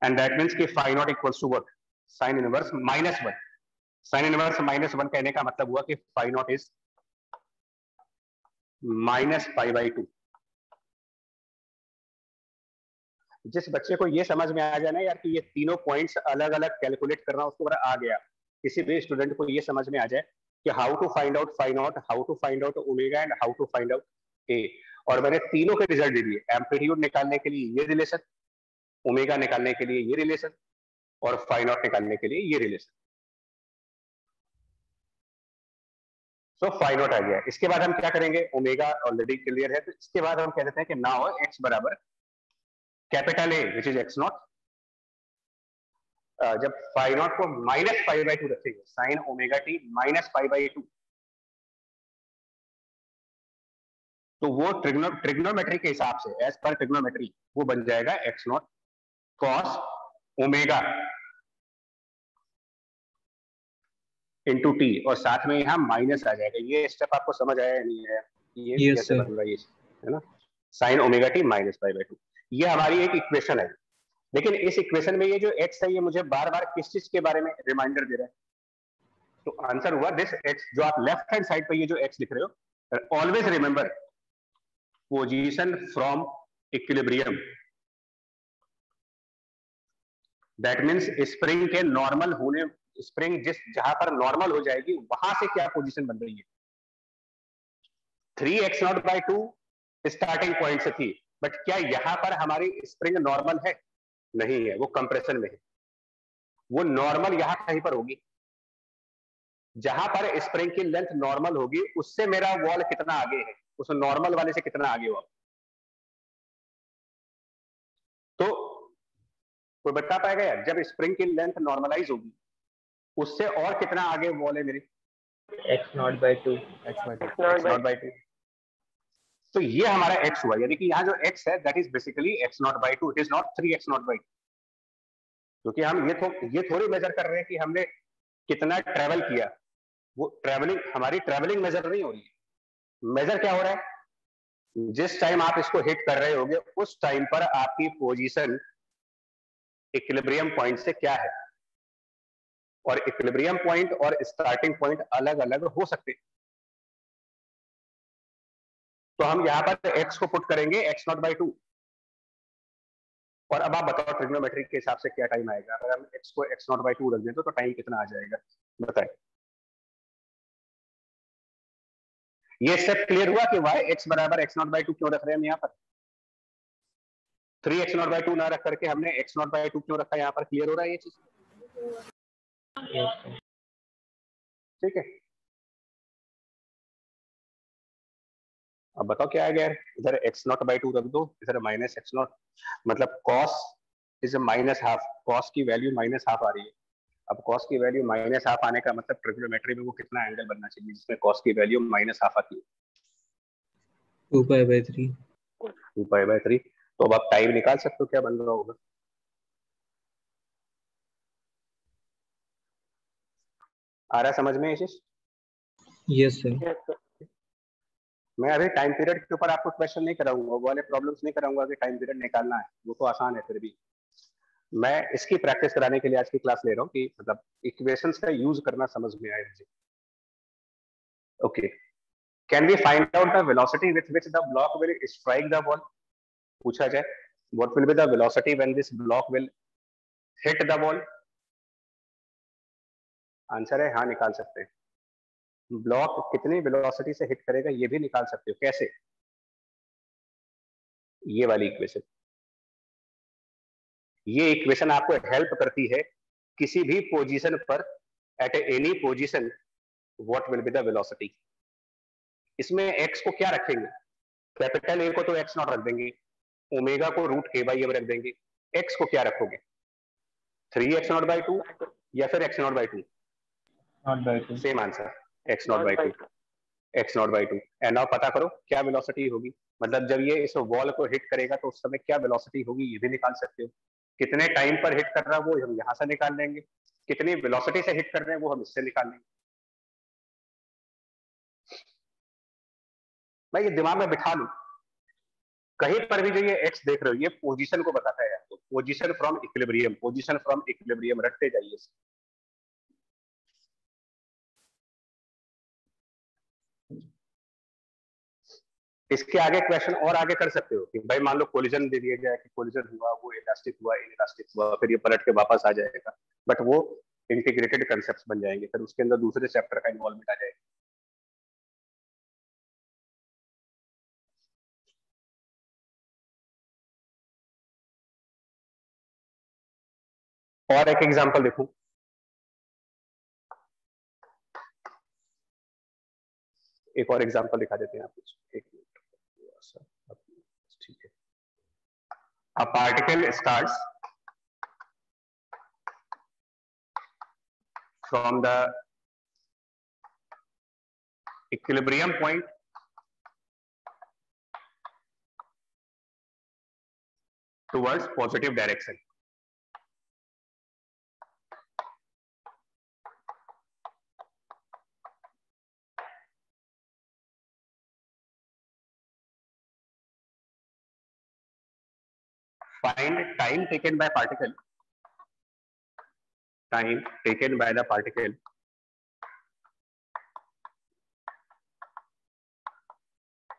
Speaker 1: and that means कि phi naught equals to what? Sine inverse -1। Sine inverse -1 कहने का मतलब हुआ कि phi naught is -π/2। जिस बच्चे को ये समझ में आ जाए ना यार कि ये तीनों पॉइंट्स अलग अलग कैलकुलेट करना उसको बड़ा आ गया, किसी भी स्टूडेंट को ये समझ में आ जाए कि how to find out phi naught, how to find out omega and how to find out A, और मैंने तीनों के रिजल्ट दे दिए। एम्पलीट्यूड निकालने के लिए ये रिलेशन, ओमेगा निकालने के लिए ये रिलेशन, और फाई नॉट निकालने के लिए ये रिलेशन। सो फाई नॉट आ गया। इसके बाद हम क्या करेंगे? ओमेगा ऑलरेडी क्लियर है, तो इसके बाद हम कह देते हैं कि नाउ एक्स बराबर capital A which is x0। जब फाई नॉट को -π/2 रखेंगे, साइन ओमेगा टी -π/2, तो वो ट्रिग्नोमेट्री के हिसाब से, एज पर ट्रिग्नोमेट्री, वो बन जाएगा x0 cos omega into T, और साथ में यहाँ माइनस आ जाएगा। ये स्टेप आपको समझ आया या नहीं आया? ये कैसे बन रहा है, ये है ना, साइन ओमेगा टी -π/2। ये हमारी एक इक्वेशन है। लेकिन इस इक्वेशन में ये जो x है, ये मुझे बार बार किस चीज के बारे में रिमाइंडर दे रहा है? तो आंसर हुआ दिस x, जो आप लेफ्ट हैंड साइड पे ये जो x लिख रहे हो, always remember position from equilibrium. That means spring के नॉर्मल होने, स्प्रिंग जहां पर नॉर्मल हो जाएगी वहां से क्या पोजीशन बन रही है। 3x0/2 स्टार्टिंग पॉइंट से थी, बट क्या यहां पर हमारी स्प्रिंग नॉर्मल है? नहीं है, वो कंप्रेशन में है। वो नॉर्मल यहां कहीं पर होगी, जहां पर स्प्रिंग की लेंथ नॉर्मल होगी उससे मेरा वॉल कितना आगे है, उस नॉर्मल वाले से कितना आगे हुआ। तो कोई बता पाएगा यार, जब स्प्रिंग की लेंथ नॉर्मलाइज होगी उससे और कितना आगे वॉल है मेरी?
Speaker 3: x0/2।
Speaker 1: x0/2। तो ये हमारा x हुआ, यानी कि यहाँ जो x है that is basically x0/2, it is not 3x0/2। क्योंकि हम ये थोड़ी मेजर कर रहे हैं कि हमने कितना ट्रेवल किया, वो ट्रेवलिंग, हमारी ट्रेवलिंग मेजर नहीं हो रही है, मेजर क्या हो रहा है, जिस टाइम आप इसको हिट कर रहे होगे उस टाइम पर आपकी पोजीशन इक्विलिब्रियम पॉइंट से क्या है। और इक्विलिब्रियम पॉइंट और स्टार्टिंग पॉइंट अलग अलग हो सकते हैं। तो हम यहां पर x को पुट करेंगे x0/2। और अब आप बताओ ट्रिग्नोमेट्री के हिसाब से क्या टाइम आएगा, अगर हम x को x0/2 रख दें तो टाइम कितना आ जाएगा बताएं। ये स्टेप क्लियर हुआ कि y x बराबर x0/2 क्यों रख रहे हैं हम यहाँ पर, 3x0/2 ना रख करके हमने x0/2 क्यों रखा, यहाँ पर क्लियर हो रहा है ये चीज? ठीक है, अब बताओ क्या आ गया, इधर x0/2 रख दो, इधर -x0, मतलब cos इज -हाफ, cos की वैल्यू -हाफ आ रही है। अब cos की वैल्यू -हाफ आने का मतलब ट्रिग्नोमेट्री में वो कितना एंगल बनना चाहिए जिसमें cos की वैल्यू -हाफ आती है?
Speaker 3: 2π/3।
Speaker 1: 2π/3। तो अब आप टाइम निकाल सकते हो क्या बन रहा होगा? आ रहा समझ में ये चीज?
Speaker 3: Yes sir.
Speaker 1: मैं अभी टाइम पीरियड के ऊपर आपको क्वेश्चन नहीं कराऊंगा, वो वाले प्रॉब्लम्स नहीं कराऊंगा कि टाइम पीरियड निकालना है, वो तो आसान है। फिर भी मैं इसकी प्रैक्टिस कराने के लिए आज की क्लास ले रहा हूँ कि मतलब इक्वेशंस का यूज करना समझ में आए मुझे। Okay, can we find out the velocity with which the block will strike the ball? पूछा जाए what will be the velocity when this block will hit the ball? Answer है हाँ, निकाल सकते हैं। ब्लॉक कितनी वेलोसिटी से हिट करेगा ये भी निकाल सकते हो। कैसे? ये वाली इक्वेशन, ये इक्वेशन आपको हेल्प करती है किसी भी पोजीशन पर, at any position what will be the velocity. इसमें x को क्या रखेंगे, कैपिटल A को तो x0 रख देंगे, ओमेगा को √k/m रख देंगे, x को क्या रखोगे, 3x0/2 या फिर x0/2? Same answer, x0/2, x0/2। And now पता करो क्या वेलोसिटी होगी, मतलब जब ये इस वॉल को हिट करेगा तो उस समय क्या वेलोसिटी होगी ये भी निकाल सकते हो। कितने टाइम पर हिट कर रहा है वो हम यहां से निकाल लेंगे, कितनी वेलोसिटी से हिट कर रहे हैं वो हम इससे निकाल लेंगे। मैं ये दिमाग में बिठा लूं, कहीं पर भी जो ये x देख रहे हो ये पोजीशन को बताता है आपको, position from equilibrium, position from equilibrium रखते जाइए। इसके आगे क्वेश्चन और आगे कर सकते हो कि भाई मान लो कोलिजन दे दिया जाए कि कोलिजन हुआ, वो इलास्टिक हुआ, इनइलास्टिक हुआ, फिर ये पलट के वापस आ जाएगा, बट वो इंटीग्रेटेड कंसेप्ट्स बन जाएंगे, फिर उसके अंदर दूसरे चैप्टर का इन्वॉल्वमेंट आ जाएगा। और एक एग्जांपल देखूं, एक और एग्जांपल दिखा देते हैं आपको, एक मिनट, ठीक है। A particle starts from the equilibrium point towards positive direction. Find time taken by particle, time taken by the particle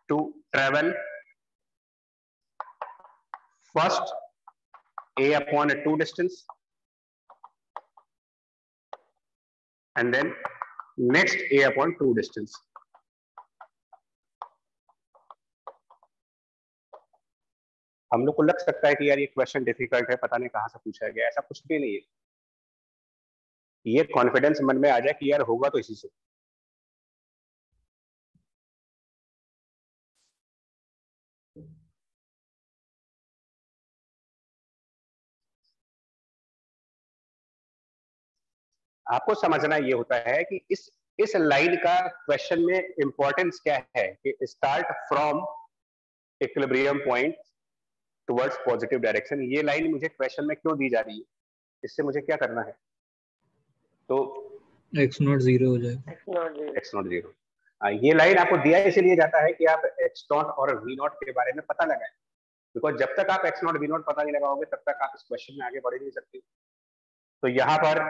Speaker 1: to travel first a/2 distance and then next a/2 distance. हम लोग को लग सकता है कि यार ये क्वेश्चन डिफिकल्ट है, पता नहीं कहां से पूछा गया, ऐसा कुछ भी नहीं है। ये कॉन्फिडेंस मन में आ जाए कि यार होगा तो इसी से। आपको समझना ये होता है कि इस लाइन का क्वेश्चन में इंपॉर्टेंस क्या है कि start from equilibrium point towards positive direction. ये लाइन मुझे क्वेश्चन में क्यों दी जा रही है, इससे मुझे क्या करना है? तो
Speaker 3: x नॉट 0 हो जाएगा।
Speaker 1: x not 0। ये लाइन आपको दिया इसलिए जाता है कि आप x नॉट और v नॉट के बारे में पता लगाएं, बिकॉज जब तक आप x नॉट v नॉट पता नहीं लगाओगे तब तक आप इस क्वेश्चन में आगे बढ़ नहीं सकते। तो यहाँ पर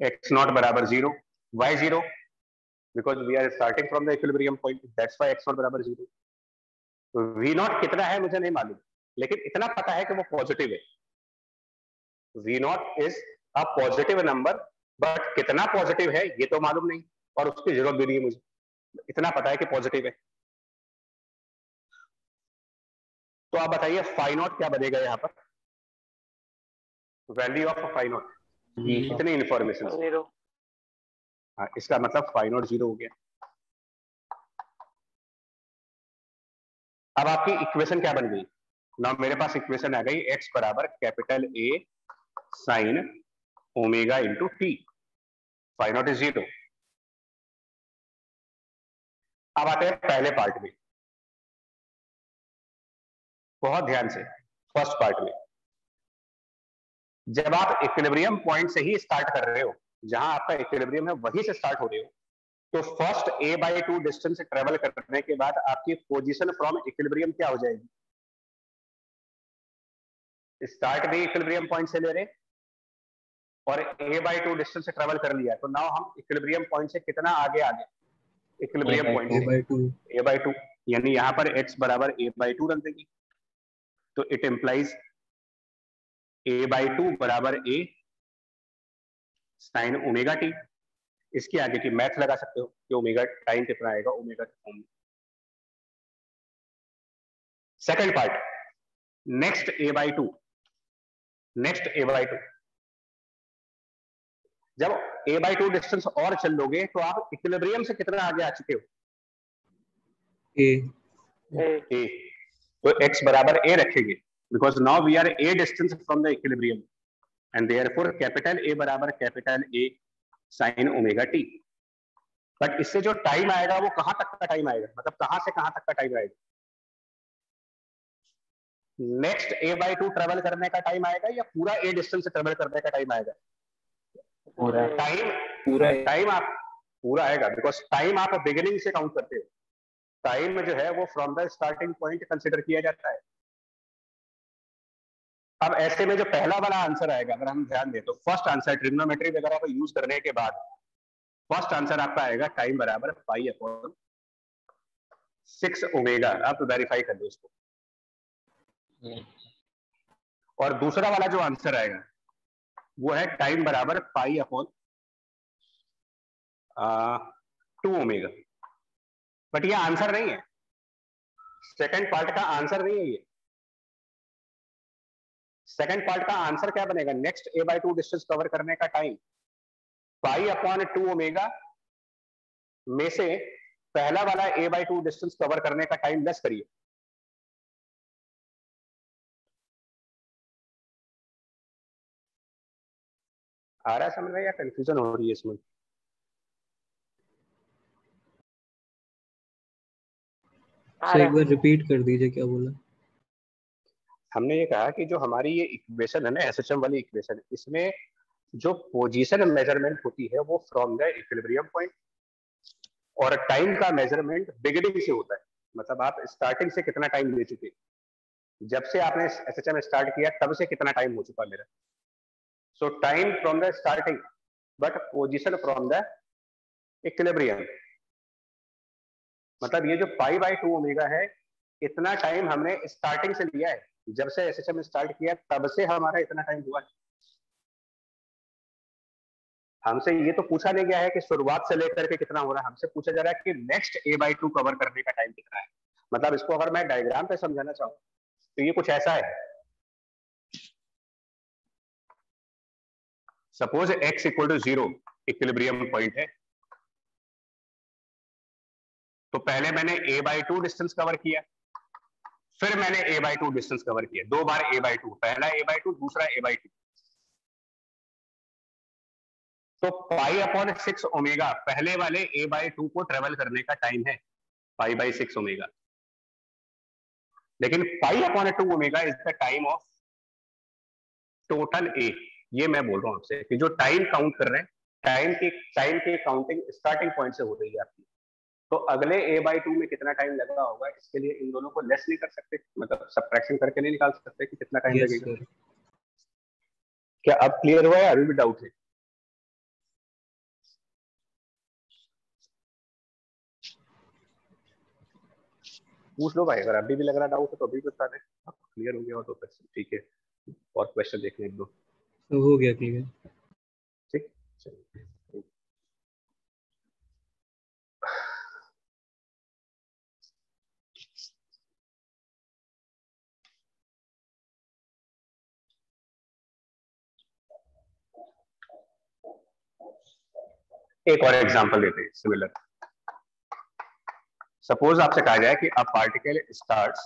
Speaker 1: x नॉट बराबर 0, y 0, because we are starting from the equilibrium point, that's why x naught बराबर 0। तो v नॉट कितना है मुझे नहीं मालूम, लेकिन इतना पता है कि वो पॉजिटिव है। v not is a positive number, but कितना पॉजिटिव है ये तो मालूम नहीं, और उसकी जरूरत भी नहीं है मुझे, इतना पता है कि पॉजिटिव है। तो आप बताइए फाई नॉट क्या बनेगा यहाँ पर, वैल्यू ऑफ फाई नॉट, इतनी इंफॉर्मेशन। हाँ, इसका मतलब फाई नॉट 0 हो गया। अब आपकी इक्वेशन क्या बन गई ना, मेरे पास इक्वेशन आ गई x बराबर capital A sine omega into t, phi naught is 0। अब आते हैं पहले पार्ट में, बहुत ध्यान से। फर्स्ट पार्ट में जब आप इक्विलिब्रियम पॉइंट से ही स्टार्ट कर रहे हो, जहां आपका इक्विलिब्रियम है वहीं से स्टार्ट हो रहे हो, तो फर्स्ट a/2 डिस्टेंस ट्रेवल करने के बाद आपकी पोजीशन फ्रॉम इक्विलिब्रियम क्या हो जाएगी? स्टार्ट भी इक्विलिब्रियम पॉइंट से ले रहे और a/2 डिस्टेंस से ट्रेवल कर लिया, तो नाउ हम इक्विलिब्रियम पॉइंट से कितना आगे आ गए? इक्विलिब्रियम पॉइंट से a/2, यानी यहां पर x बराबर a/2 रख देंगे। तो इट इंप्लाइज a/2 बराबर a साइन ओमेगा टी। इसके आगे की मैथ लगा सकते हो कि ओमेगा टाइम कितना आएगा ओमेगा के फॉर्म में। सेकंड पार्ट, नेक्स्ट a/2, जब a/2 डिस्टेंस और चल लोगे तो आप इक्विलिब्रियम से कितना आगे आ चुके हो? a। तो x बराबर a रखेंगे, because now we are a distance from the equilibrium, and therefore capital A बराबर capital A sine omega t. But इससे जो टाइम आएगा वो कहां तक का टाइम आएगा, मतलब कहां से कहां तक का टाइम आएगा? नेक्स्ट a/2 ट्रेवल करने का टाइम आएगा या पूरा a डिस्टेंस से ट्रेवल करने का टाइम आएगा? पूरा टाइम आप पूरा आएगा, बिकॉज टाइम आप बिगिनिंग से काउंट करते हो। टाइम जो है वो from the starting point consider किया जाता है। अब ऐसे में जो पहला वाला आंसर आएगा, अगर हम ध्यान दें तो फर्स्ट आंसर ट्रिग्नोमेट्री वगैरह को यूज करने के बाद फर्स्ट आंसर आपका आएगा टाइम बराबर पाई अपॉन 6 ओमेगा। आप वेरीफाई कर लो इसको। और दूसरा वाला जो आंसर आएगा वो है टाइम बराबर पाई अपॉन 2 ओमेगा। बट ये आंसर नहीं है, सेकंड पार्ट का आंसर नहीं है ये। सेकंड पार्ट का आंसर क्या बनेगा? नेक्स्ट a/2 डिस्टेंस कवर करने का टाइम पाई अपॉन 2 ओमेगा में से पहला वाला a/2 डिस्टेंस कवर करने का टाइम लेस करिए। आ रहा है समझ में या कंफ्यूजन हो रही है इसमें?
Speaker 3: एक बार रिपीट कर दीजिए क्या बोला?
Speaker 1: हमने ये कहा कि जो हमारी ये इक्वेशन है ना, एसएचएम वाली इक्वेशन, इसमें जो पोजीशन मेजरमेंट होती है वो फ्रॉम द इक्विलिब्रियम पॉइंट, और टाइम का मेजरमेंट बिगिनिंग से होता है। मतलब आप स्टार्टिंग से कितना टाइम ले चुके, जब से आपने एसएचएम स्टार्ट किया तब से कितना टाइम हो चुका मेरा। सो time from the starting but position from the equilibrium. मतलब ये जो पाई/2 ओमेगा है, इतना टाइम हमने स्टार्टिंग से लिया है, जब से एसएचएम स्टार्ट किया तब से हमारा इतना टाइम हुआ है। हमसे ये तो पूछा नहीं गया है कि शुरुआत से लेकर के कितना हो रहा है, हमसे पूछा जा रहा है कि नेक्स्ट a/2 कवर करने का टाइम कितना है। मतलब इसको अगर मैं डायग्राम पे समझाना चाहूँ तो ये कुछ ऐसा है। सपोज x = 0 इक्विलिब्रियम पॉइंट है, तो पहले मैंने a/2 डिस्टेंस कवर किया, फिर मैंने a/2 डिस्टेंस कवर किया, 2 बार a/2, पहला a/2 दूसरा a/2। तो पाई अपॉन 6 ओमेगा पहले वाले a/2 को ट्रेवल करने का टाइम है, पाई/6 ओमेगा। लेकिन pi upon 2 omega is the time of total a। ये मैं बोल रहा हूं आपसे कि जो टाइम काउंट कर रहे हैं टाइम की काउंटिंग स्टार्टिंग पॉइंट से हो रही है आपकी, तो अगले a/2 में कितना टाइम लगा होगा, इसके लिए इन दोनों को लेस नहीं कर सकते, मतलब सब्ट्रैक्शन करके नहीं निकाल सकते कि कितना टाइम लगेगा।
Speaker 3: सर।
Speaker 1: क्या अब क्लियर हुआ है, अभी भी डाउट है? पूछ लो भाई, अगर अभी भी लग रहा डाउट है तो अभी बता दें, अब क्लियर हो गया हो तो फिर ठीक है, और क्वेश्चन देखने एक दो।
Speaker 3: सब हो गया क्लियर।
Speaker 1: ठीक, चलिए। एक और एग्जांपल देते हैं सिमिलर। सपोज आपसे कहा जाए कि a particle starts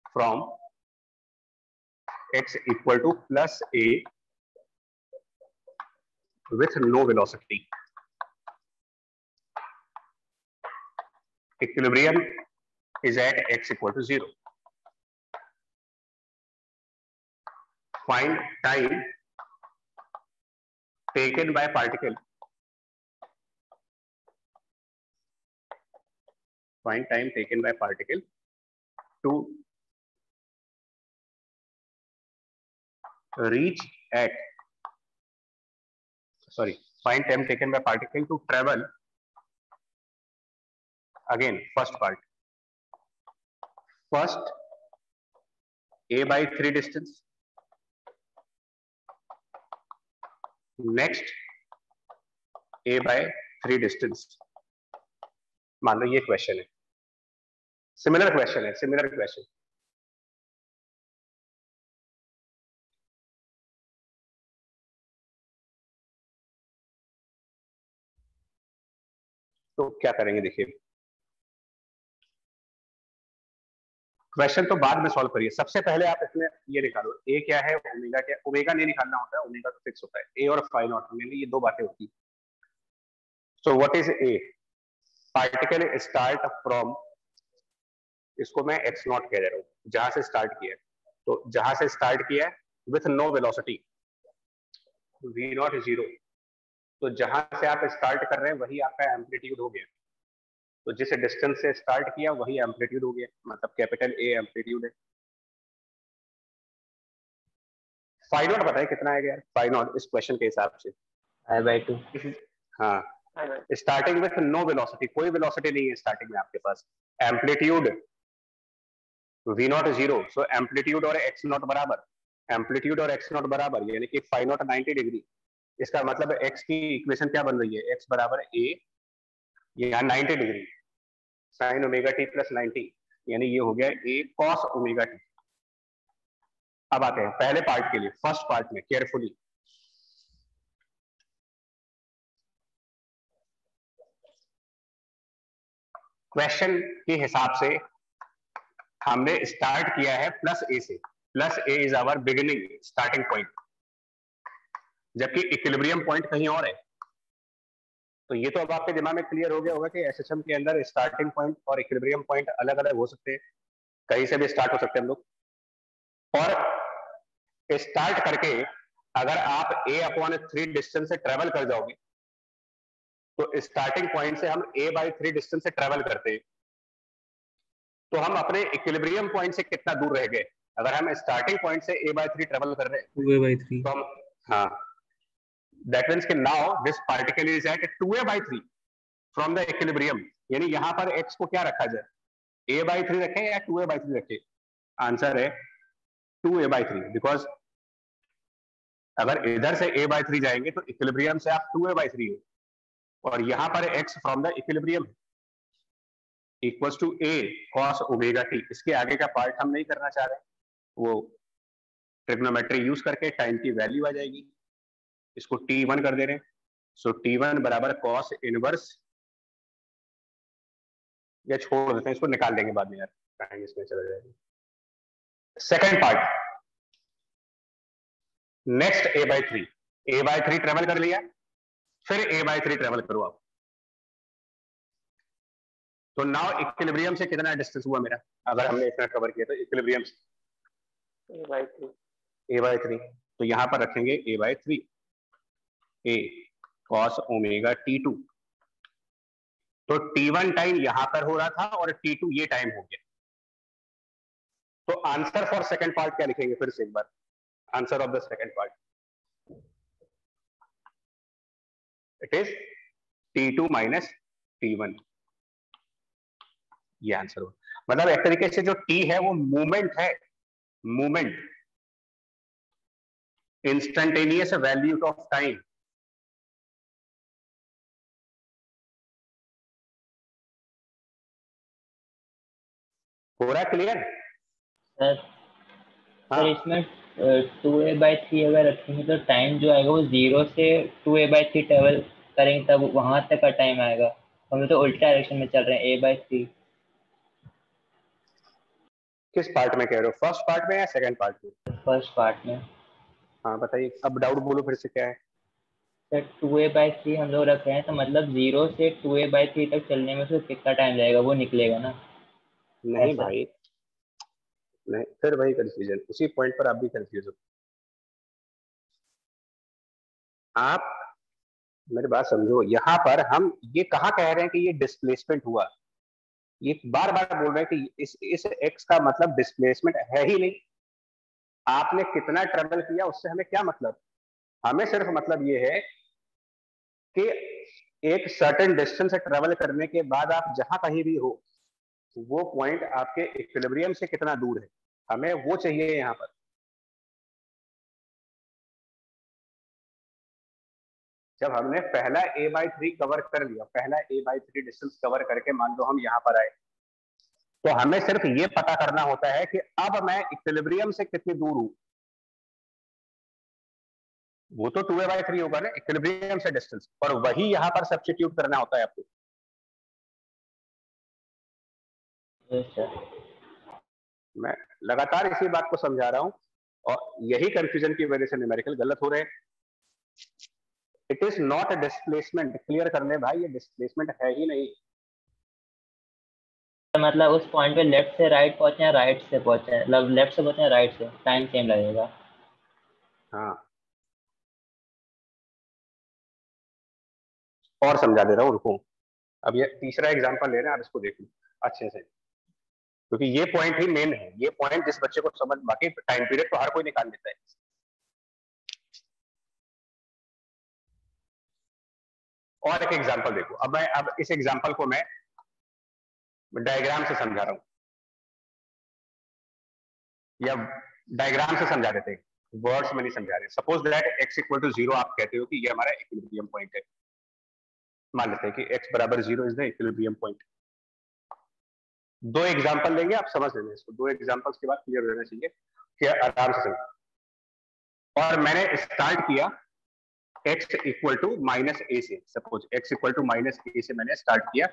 Speaker 1: from x equal to plus a with no velocity. Equilibrium is at x equal to 0. Find time taken by particle. Find time taken by particle to reach at. Sorry. Find time taken by particle to travel. Again, first part. First, a/3 distance. Next, a/3 distance. मान लो ये question है, similar question है, similar question. तो क्या करेंगे, देखिए question तो बाद में सॉल्व करिए, सबसे पहले आप इसमें ये निकालो ए क्या है, ओमेगा क्या। ओमेगा नहीं निकालना होता है, ओमेगा तो फिक्स होता है, ए और फाई नॉट में ये दो बातें होती है। So what is a? Particle start from, इसको मैं एक्स नॉट कह रहा हूँ, जहां से स्टार्ट किया है, तो जहां से स्टार्ट किया है with no velocity, v naught 0, तो जहां से आप स्टार्ट कर रहे हैं वही आपका एम्पलीट्यूड हो गया, तो जिस डिस्टेंस से स्टार्ट किया वही एम्पलीट्यूड हो गया, मतलब कैपिटल ए एम्पलीट्यूड है। फाई नॉट बताए कितना आएगा यार, फाई नॉट इस क्वेश्चन के हिसाब से
Speaker 4: I/2।
Speaker 1: हाँ, स्टार्टिंग विथ नो वेलोसिटी, कोई वेलोसिटी नहीं है स्टार्टिंग में आपके पास, amplitude v naught 0, so amplitude और एक्स नॉट बराबर, एम्पलीट्यूड और एक्स नॉट बराबर, यानी कि फाई नॉट 90 डिग्री। इसका मतलब एक्स की इक्वेशन क्या बन रही है, एक्स बराबर ए, यहाँ 90 degree sine omega T plus 90, यानी ये हो गया ए कॉस ओमेगा टी। अब आते हैं पहले पार्ट के लिए, फर्स्ट पार्ट में केयरफुली। क्वेश्चन के हिसाब से हमने स्टार्ट किया है प्लस ए से, plus a is our beginning starting point, जबकि इक्विलिब्रियम पॉइंट कहीं और है। तो ये तो अब आपके दिमाग में क्लियर हो गया होगा कि एसएचएम के अंदर स्टार्टिंग पॉइंट और इक्विलिब्रियम पॉइंट अलग अलग हो सकते हैं, कहीं से भी स्टार्ट हो सकते हैं हम लोग। और स्टार्ट करके अगर आप a/3 डिस्टेंस से ट्रेवल कर जाओगे, तो स्टार्टिंग पॉइंट से हम a/3 डिस्टेंस से ट्रेवल करते हैं, तो हम अपने इक्विलिब्रियम पॉइंट से कितना दूर रह गए। अगर हम स्टार्टिंग पॉइंट से a/3 ट्रेवल कर रहे हैं
Speaker 3: 2a/3,
Speaker 1: तो हम, हाँ, दैट मीन्स कि now this particle is at 2a/3 from the equilibrium, यानी यहां पर x को क्या रखा जाए, a/3 रखें या 2a/3 रखें? आंसर है 2a/3, बिकॉज अगर इधर से a/3 जाएंगे तो इक्विलिब्रियम से आप 2a/3 हो, और यहां पर x from the equilibrium equals to a cos omega t। इसके आगे का पार्ट हम नहीं करना चाह रहे, वो ट्रिग्नोमेट्री यूज करके टाइम की वैल्यू आ जाएगी, इसको t1 कर दे रहे हैं। सो t1 बराबर cos इनवर्स, या छोड़ देते हैं, इसको निकाल देंगे बाद में यार, टाइम इसमें चला जाएगा। Second part, next a/3 travel कर लिया, फिर a/3 ट्रेवल करो आप, तो नाउ इक्विलिब्रियम से कितना डिस्टेंस हुआ मेरा, अगर हमने इतना कवर किया तो इक्विलिब्रियम से a/3, तो यहां पर रखेंगे a/3, ए cos ओमेगा t2। तो t1 टाइम यहां पर हो रहा था और t2 ये टाइम हो गया। तो आंसर फॉर सेकंड पार्ट क्या लिखेंगे फिर से एक बार, answer of the second part, it is t2 minus t1, ये आंसर हो। मतलब एक तरीके से जो t है वो मूवमेंट है, movement, instantaneous value of time. हो रहा है क्लियर?
Speaker 4: सर सर इसमें 2a/3 अगर रखेंगे तो टाइम जो आएगा वो 0 से 2a/3 ट्रेवल करेंगे तब वहां तक का टाइम आएगा। हम तो उल्टा डायरेक्शन में चल रहे हैं, a/3।
Speaker 1: किस पार्ट में कह रहे हो, फर्स्ट पार्ट में या सेकंड पार्ट में?
Speaker 4: फर्स्ट पार्ट में।
Speaker 1: हाँ बताइए, अब डाउट बोलो फिर से क्या है।
Speaker 4: सर 2a/3 हम लोग रख रहे हैं तो मतलब 0 से 2a/3 तक चलने में उसको कितना टाइम जाएगा वो निकलेगा ना।
Speaker 1: नहीं
Speaker 4: ऐसा?
Speaker 1: भाई नहीं, फिर वही कंफ्यूजन, उसी पॉइंट पर आप भी कंफ्यूज हो। आप मेरी बात समझो, यहाँ पर हम ये कहाँ कह रहे हैं कि ये डिस्प्लेसमेंट हुआ, ये बार बार बोल रहे हैं कि इस एक्स का मतलब डिस्प्लेसमेंट है ही नहीं। आपने कितना ट्रेवल किया उससे हमें क्या मतलब, हमें सिर्फ मतलब ये है कि एक सर्टेन डिस्टेंस ट्रेवल करने के बाद आप जहां कहीं भी हो वो पॉइंट आपके इक्विलिब्रियम से कितना दूर है, हमें वो चाहिए यहाँ पर। जब हमने पहला a/3 कवर कर लिया, पहला a/3 डिस्टेंस कवर करके मान लो हम यहाँ पर आए, तो हमें सिर्फ ये पता करना होता है कि अब मैं इक्विलिब्रियम से कितनी दूर हूं। वो तो 2a/3 होगा ना इक्विलिब्रियम से डिस्टेंस, और वही यहाँ पर सब्स्टिट्यूट करना होता है आपको। मैं लगातार इसी बात को समझा रहा हूं और यही कंफ्यूजन की वजह से न्यूमेरिकल गलत हो रहे हैं। It is not a displacement, clear करने भाई, ये डिस्प्लेसमेंट है ही नहीं।
Speaker 4: मतलब उस पॉइंट पे लेफ्ट से राइट पहुंचे हैं, राइट से पहुंचे हैं, मतलब लेफ्ट से पहुंचे हैं राइट से, टाइम सेम लगेगा।
Speaker 1: हाँ और समझा दे रहा हूँ, रुको। अब ये तीसरा एग्जांपल ले रहे हैं, आप इसको देख लो अच्छे से, क्योंकि ये पॉइंट ही मेन है, ये पॉइंट जिस बच्चे को समझ, बाकी टाइम पीरियड तो हर कोई निकाल लेता है। और एक एग्जांपल देखो, अब इस एग्जांपल को मैं डायग्राम से समझा रहा हूं, या डायग्राम से समझा देते हैं, वर्ड्स में नहीं समझा रहे। Suppose that x equal to 0 आप कहते हो कि ये हमारा इक्विलिब्रियम पॉइंट है, मान लेते हैं कि x बराबर 0 इज द इक्विलिब्रियम पॉइंट। दो एग्जांपल लेंगे, आप समझ लेना इसको, दो एग्जांपल्स के बाद क्लियर रहना चाहिए कि आराम से समझ। और मैंने स्टार्ट किया x equal to minus A से, suppose x equal to minus A से मैंने स्टार्ट किया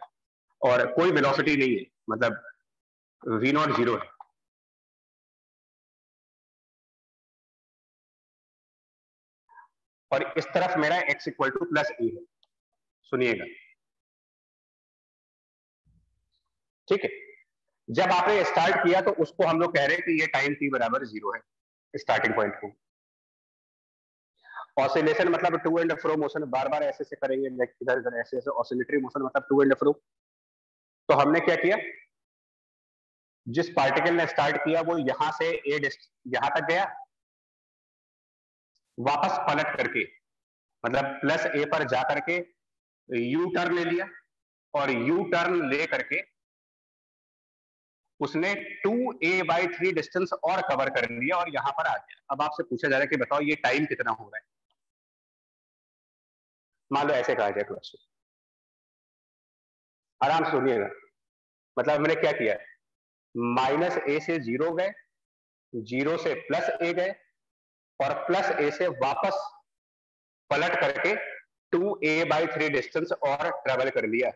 Speaker 1: और कोई वेलोसिटी नहीं है, मतलब v0 0 है। और इस तरफ मेरा x इक्वल टू प्लस ए है, सुनिएगा ठीक है। जब आपने स्टार्ट किया तो उसको हम लोग कह रहे हैं कि ये टाइम t बराबर 0 है, स्टार्टिंग पॉइंट को। ऑसिलेशन मतलब टू एंड फ्रो मोशन, बार बार ऐसे से करेंगे, इधर इधर ऐसे ऐसे, ऑसिलेटरी मोशन मतलब टू एंड फ्रो। तो हमने क्या किया, जिस पार्टिकल ने स्टार्ट किया वो यहां से यहां तक गया, वापस पलट करके, मतलब प्लस ए पर जा करके यू टर्न ले लिया, और यू टर्न ले करके उसने 2a/3 डिस्टेंस और कवर कर लिया और यहां पर आ गया। अब आपसे पूछा जा रहा है कि बताओ ये टाइम कितना हो रहा है। मान लो ऐसे कहा जाए क्वेश्चन, आराम से सुनिएगा। मतलब मैंने क्या किया, माइनस ए से 0 गए, 0 से प्लस ए गए, और प्लस ए से वापस पलट करके 2a/3 डिस्टेंस और ट्रेवल कर लिया।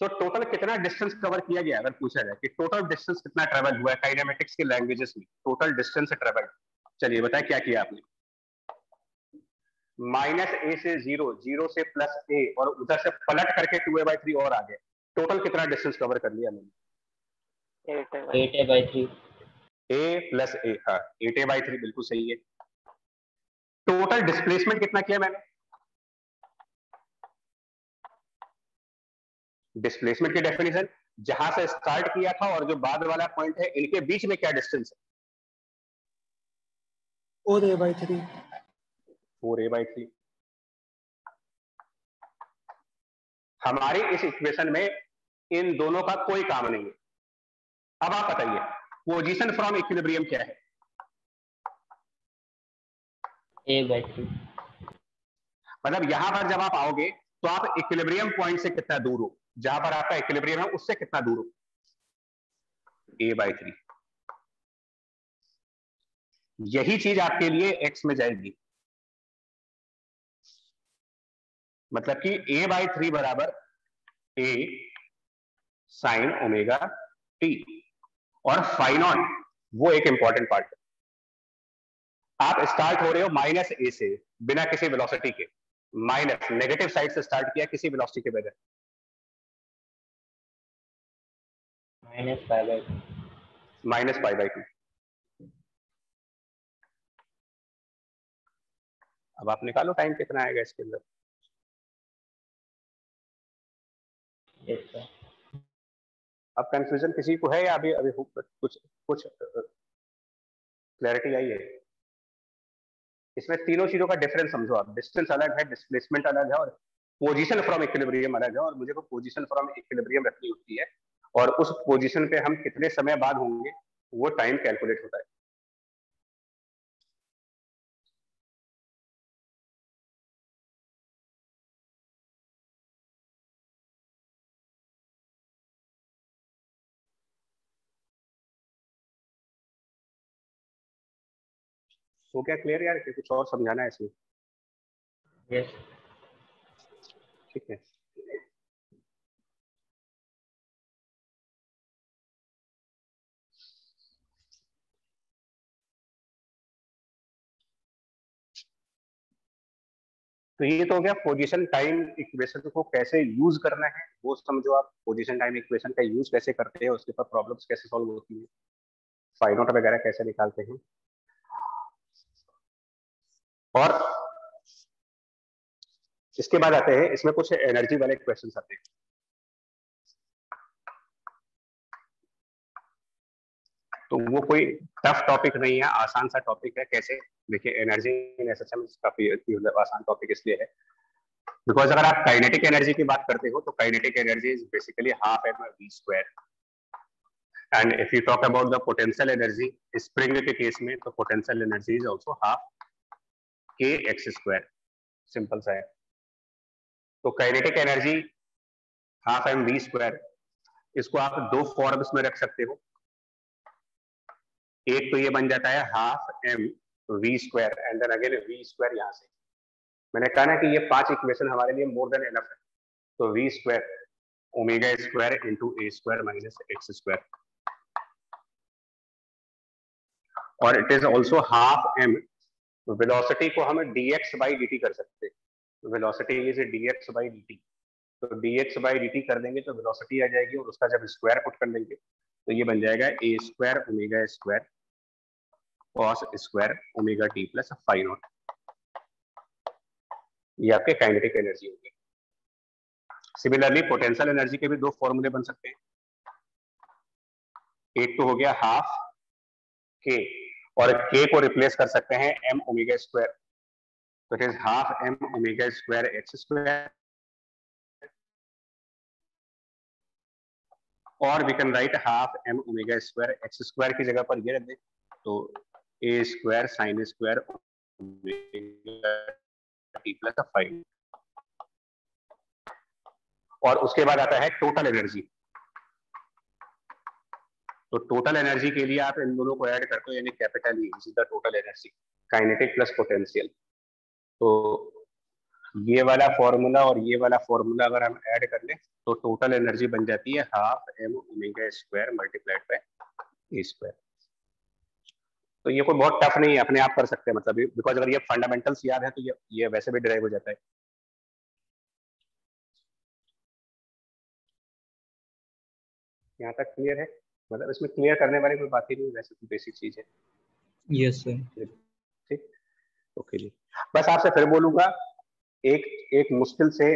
Speaker 1: सो टोटल कितना डिस्टेंस कवर किया गया, अगर पूछा जाए कि टोटल डिस्टेंस कितना ट्रेवल हुआ है काइनेमेटिक्स की लैंग्वेजेस में, टोटल डिस्टेंस ट्रेवल, चलिए बताएं क्या किया आपने। माइनस ए से 0, 0 से प्लस ए, और उधर से पलट करके 2a/3 और आ गए। टोटल कितना डिस्टेंस कवर कर लिया मैंने?
Speaker 4: 8a/3।
Speaker 1: ए प्लस ए, हाँ 8a/3 बिल्कुल सही है। टोटल डिस्प्लेसमेंट कितना किया मैंने? डिस्प्लेसमेंट की डेफिनेशन, जहां से स्टार्ट किया था और जो बाद वाला पॉइंट है, इनके बीच में क्या डिस्टेंस है?
Speaker 5: 4a/3।
Speaker 1: 4a/3। हमारी इस इक्वेशन में इन दोनों का कोई काम नहीं है। अब आप बताइए पोजीशन फ्रॉम इक्विलिब्रियम क्या है?
Speaker 4: a/3।
Speaker 1: मतलब यहां पर जब आप आओगे तो आप इक्विलिब्रियम पॉइंट से कितना दूर हो, जहां पर आपका इक्विलिब्रियम है उससे कितना दूर हो? a/3। यही चीज आपके लिए x में जाएगी, मतलब कि a/3 बराबर a साइन ओमेगा t, और फाई नॉट वो एक इंपॉर्टेंट पार्ट है। आप स्टार्ट हो रहे हो माइनस a से, बिना किसी वेलोसिटी के, माइनस नेगेटिव साइड से स्टार्ट किया किसी वेलोसिटी के बगैर, -π/2। अब आप निकालो टाइम कितना आएगा इसके अंदर।
Speaker 4: yes, sir।
Speaker 1: अब कंफ्यूजन किसी को है या अभी अभी कुछ क्लैरिटी आई है? इसमें तीनों चीजों का डिफरेंस समझो आप। डिस्टेंस अलग है, डिस्प्लेसमेंट अलग है, और पोजीशन फ्रॉम इक्विलिब्रियम अलग है। और मुझे को पोजीशन फ्रॉम इक्विलिब्रियम रखनी होती है, और उस पोजीशन पे हम कितने समय बाद होंगे वो टाइम कैलकुलेट होता है। तो क्या क्लियर यार, कि कुछ और समझाना है इसमें?
Speaker 4: yes।
Speaker 1: ठीक है। तो ये तो हो गया पोजीशन टाइम इक्वेशन को कैसे यूज करना है वो समझो आप। पोजीशन टाइम इक्वेशन का यूज कैसे करते हैं, उसके ऊपर प्रॉब्लम्स कैसे सॉल्व होती है, फाई नॉट वगैरह कैसे निकालते हैं। और इसके बाद आते हैं, इसमें कुछ एनर्जी वाले क्वेश्चंस आते हैं। तो वो कोई टफ टॉपिक नहीं है, आसान सा टॉपिक है। कैसे? देखिए एनर्जी इन एसएसएम काफी आसान टॉपिक इसलिए है बिकॉज अगर आप काइनेटिक एनर्जी की बात करते हो तो kinetic energy is basically half mv²। And if you talk about the potential energy spring के केस में, तो potential energy is also half kx²। Simple सा है। तो काइनेटिक एनर्जी हाफ mv², इसको आप दो फॉर्म्स में रख सकते हो। एक तो ये बन जाता है half mv² and then again v²। यहां से मैंने कहा ना कि ये 5 इक्वेशन हमारे लिए मोर देन एनफ है। तो v² ω² into a² minus x², और it is also half m। Velocity को हम dx/dt कर सकते हैं। Velocity is dx/dt। तो dx/dt कर देंगे तो वेलोसिटी आ जाएगी, और उसका जब स्क्वायर पुट कर देंगे तो ये बन जाएगा a² ω² cos² ω t plus phi naught. ये आपके काइनेटिक एनर्जी होगी। सिमिलरली पोटेंशियल एनर्जी के भी दो फॉर्मूले बन सकते हैं। एक तो हो गया हाफ k, और k को रिप्लेस कर सकते हैं mω²। तो it is half mω² x², और we can write half mω² x² की जगह पर ये रख दें, तो a² sin² t प्लस 5। और उसके बाद आता है टोटल एनर्जी। तो टोटल एनर्जी के लिए आप इन दोनों को ऐड करते हो, यानी capital E is the total energy, kinetic plus potential. तो ये वाला फॉर्मूला और ये वाला फॉर्मूला अगर हम ऐड कर लें तो टोटल एनर्जी बन जाती है half mω² multiplied by a²। तो ये कोई बहुत टफ नहीं है, अपने आप कर सकते हैं। मतलब बिकॉज अगर ये फंडामेंटल्स याद है तो ये वैसे भी डिराइव हो जाता है। यहाँ तक क्लियर है? मतलब इसमें क्लियर करने वाली कोई बात ही नहीं, वैसे तो बेसिक चीज है।
Speaker 3: Yes sir.
Speaker 1: ठीक, ओके जी। बस आपसे फिर बोलूंगा, एक एक मुश्किल से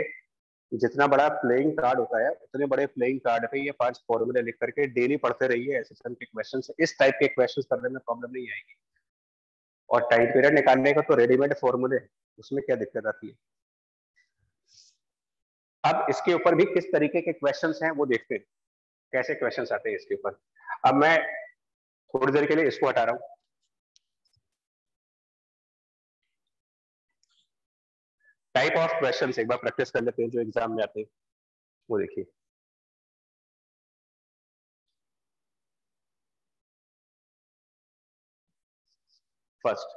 Speaker 1: जितना बड़ा प्लेइंग कार्ड होता है उतने बड़े प्लेइंग कार्ड पे ये 5 फॉर्मूले लिख करके डेली पढ़ते रहिए। एसएसएम के क्वेश्चन, इस टाइप के क्वेश्चन करने में प्रॉब्लम नहीं आएगी। और टाइम पीरियड निकालने का तो रेडीमेड फॉर्मूले, उसमें क्या दिक्कत आती है। अब इसके ऊपर भी किस तरीके के क्वेश्चंस हैं वो देखते हैं, कैसे क्वेश्चंस आते हैं इसके ऊपर। अब मैं थोड़ी देर के लिए इसको हटा रहा हूं। टाइप ऑफ क्वेश्चंस एक बार प्रैक्टिस कर लेते हैं जो एग्जाम में आते हैं, वो देखिए। फर्स्ट,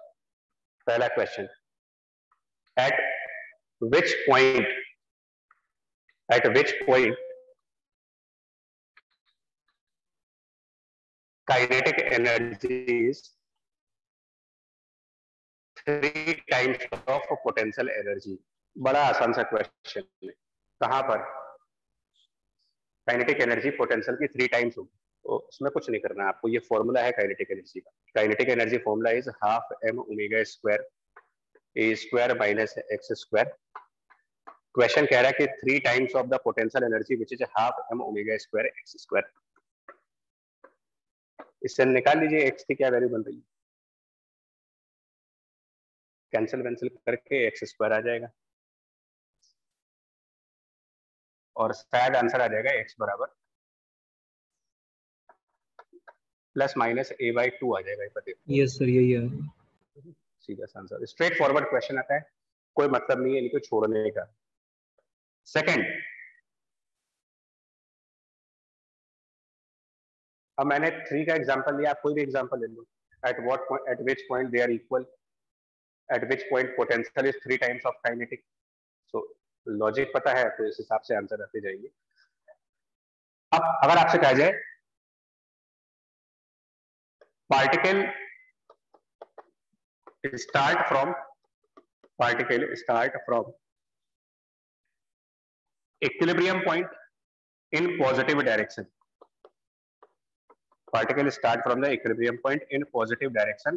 Speaker 1: पहला question, eight which point kinetic energy is 3 times of potential energy. बड़ा आसान सा क्वेश्चन है। कहां पर काइनेटिक एनर्जी पोटेंशियल की 3 टाइम्स होगी, तो उसमें कुछ नहीं करना है आपको। ये फॉर्मूला है काइनेटिक एनर्जी का। Kinetic energy formula is half m omega square a square minus x square. Question कह रहा है कि 3 times of the potential energy which is half m omega square x square. इससे निकाल लीजिए x की क्या वैल्यू बन रही है, कैंसिल करके x स्क्वायर आ जाएगा और शायद आंसर आ जाएगा x बराबर प्लस माइनस a/2 आ जाएगा।
Speaker 3: यस सर, यही है।
Speaker 1: सीधा आंसर, स्ट्रेट फॉरवर्ड क्वेश्चन आता है, कोई मतलब नहीं है इनको छोड़ने का। सेकंड, अब मैंने 3 का एग्जांपल लिया, आप कोई भी एग्जांपल ले लो। At which point they are equal, at which point potential is 3 times of kinetic. So logic पता है तो इस हिसाब से आंसर आते जाएंगे। अब अगर आपसे कहा जाए particle start from equilibrium point in positive direction, particle start from the equilibrium point in positive direction,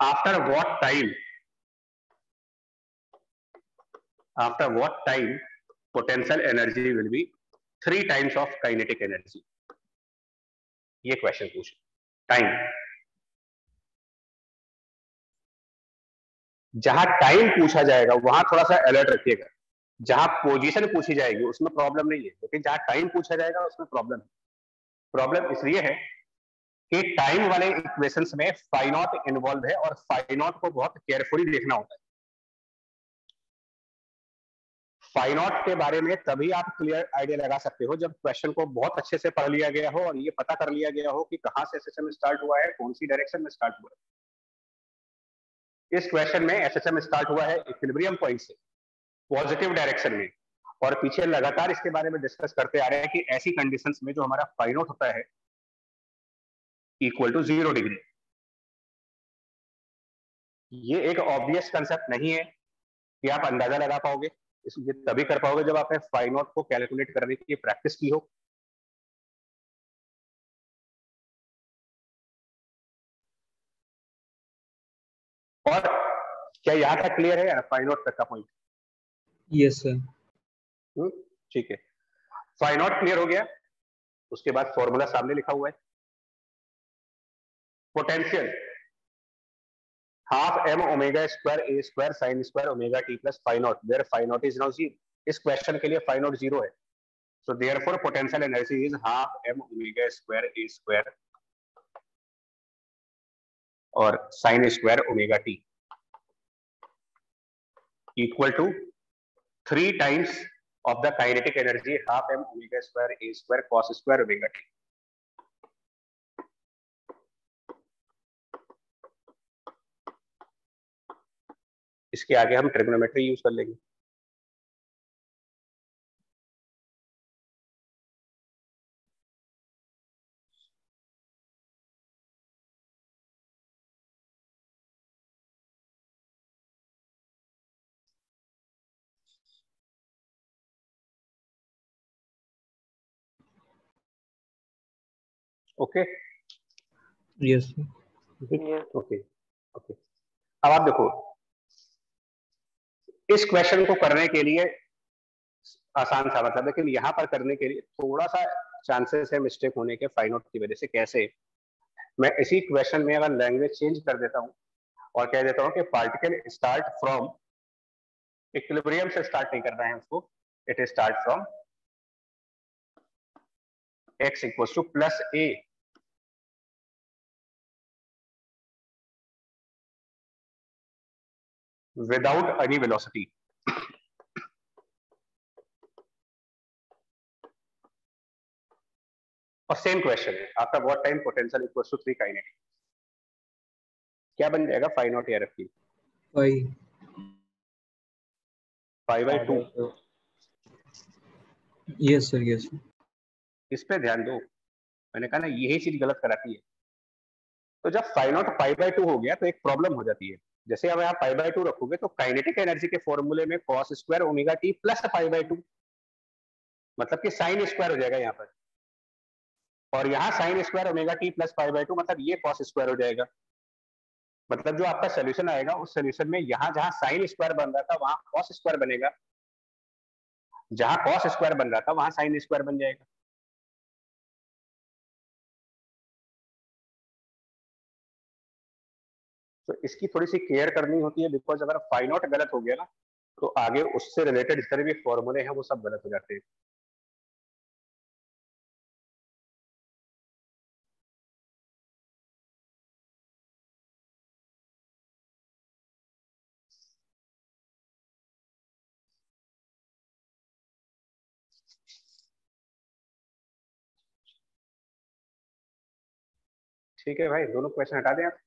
Speaker 1: after what time potential energy will be 3 times of kinetic energy। ये क्वेश्चन पूछे। टाइम, जहां टाइम पूछा जाएगा वहां थोड़ा सा alert रखिएगा। जहां पोजीशन पूछी जाएगी उसमें प्रॉब्लम नहीं है, लेकिन जहां टाइम पूछा जाएगा उसमें प्रॉब्लम है। प्रॉब्लम इसलिए है कि टाइम वाले इक्वेशंस में फाई नॉट इन्वॉल्व है और फाई नॉट को बहुत केयरफुली देखना होता है। फाई नॉट के बारे में तभी आप क्लियर आइडिया लगा सकते हो जब क्वेश्चन को बहुत अच्छे से पढ़ लिया गया हो और ये पता कर लिया गया हो कि कहां से एसएसएम स्टार्ट हुआ है, कौन सी डायरेक्शन में स्टार्ट हुआ है। इस क्वेश्चन में एसएसएम स्टार्ट हुआ है इक्विलिब्रियम पॉइंट से पॉजिटिव डायरेक्शन में, और पीछे लगातार इसके बारे में डिस्कस करते आ रहे हैं कि ऐसी कंडीशंस में जो हमारा फाई नॉट होता है इक्वल टू 0 डिग्री। ये एक ऑब्वियस कंसेप्ट नहीं है कि आप अंदाजा लगा पाओगे, इसलिए तभी कर पाओगे जब आपने फाई नॉट को कैलकुलेट करने की प्रैक्टिस की हो। और क्या यहाँ तक क्लियर है फाई नॉट तक का पॉइंट?
Speaker 3: Yes sir.
Speaker 1: ठीक है, फाई नॉट क्लियर हो गया। उसके बाद फॉर्मूला सामने लिखा हुआ है, potential half m omega square a square sin square omega t plus phi naught, where phi naught is now 0। इस क्वेश्चन के लिए फाई नॉट 0 है, so therefore potential energy is half m omega square a square और sin square omega t equal to 3 times of the kinetic energy half m omega square a square cos square omega t। इसके आगे हम trigonometry use कर लेंगे। Okay
Speaker 3: yes
Speaker 1: okay okay. अब आप देखो, इस क्वेश्चन को करने के लिए आसान था मतलब, लेकिन यहाँ पर करने के लिए थोड़ा सा चांसेस है मिस्टेक होने के फाइनोट की वजह से। कैसे? मैं इसी क्वेश्चन में अगर लैंग्वेज चेंज कर देता हूँ और कह देता हूँ कि पार्टिकल स्टार्ट फ्रॉम इक्विलिब्रियम से स्टार्ट नहीं करना है उसको, it start from x equals to plus a without any velocity. और सेम क्वेश्चन है, after what time potential equals to 3 kinetic, क्या बन जाएगा फाई नॉट या की? Pi by 2।
Speaker 3: Yes sir yes.
Speaker 1: इस पे ध्यान दो, मैंने कहा ना यही चीज गलत कराती है। तो जब फाई नॉट पाई बाई 2 हो गया तो एक प्रॉब्लम हो जाती है। जैसे अब आप पाई बाई 2 रखोगे तो काइनेटिक एनर्जी के फॉर्मूले में cos square omega T plus pi by 2, मतलब कि साइन स्क्वायर हो जाएगा यहाँ पर, और यहाँ sine square omega T plus pi by 2 मतलब ये कॉस स्क्वायर हो जाएगा। मतलब जो आपका सोल्यूशन आएगा उस सोल्यूशन में यहाँ जहाँ साइन स्क्वायर बन रहा था वहां कॉस स्क्वायर बनेगा, जहां कॉस स्क्वायर बन रहा था वहां साइन स्क्वायर बन जाएगा। तो इसकी थोड़ी सी केयर करनी होती है, बिकॉज अगर फाई नॉट गलत हो गया ना तो आगे उससे रिलेटेड जितने भी फॉर्मूले हैं वो सब गलत हो जाते हैं। ठीक है भाई, दोनों क्वेश्चन हटा दें आप।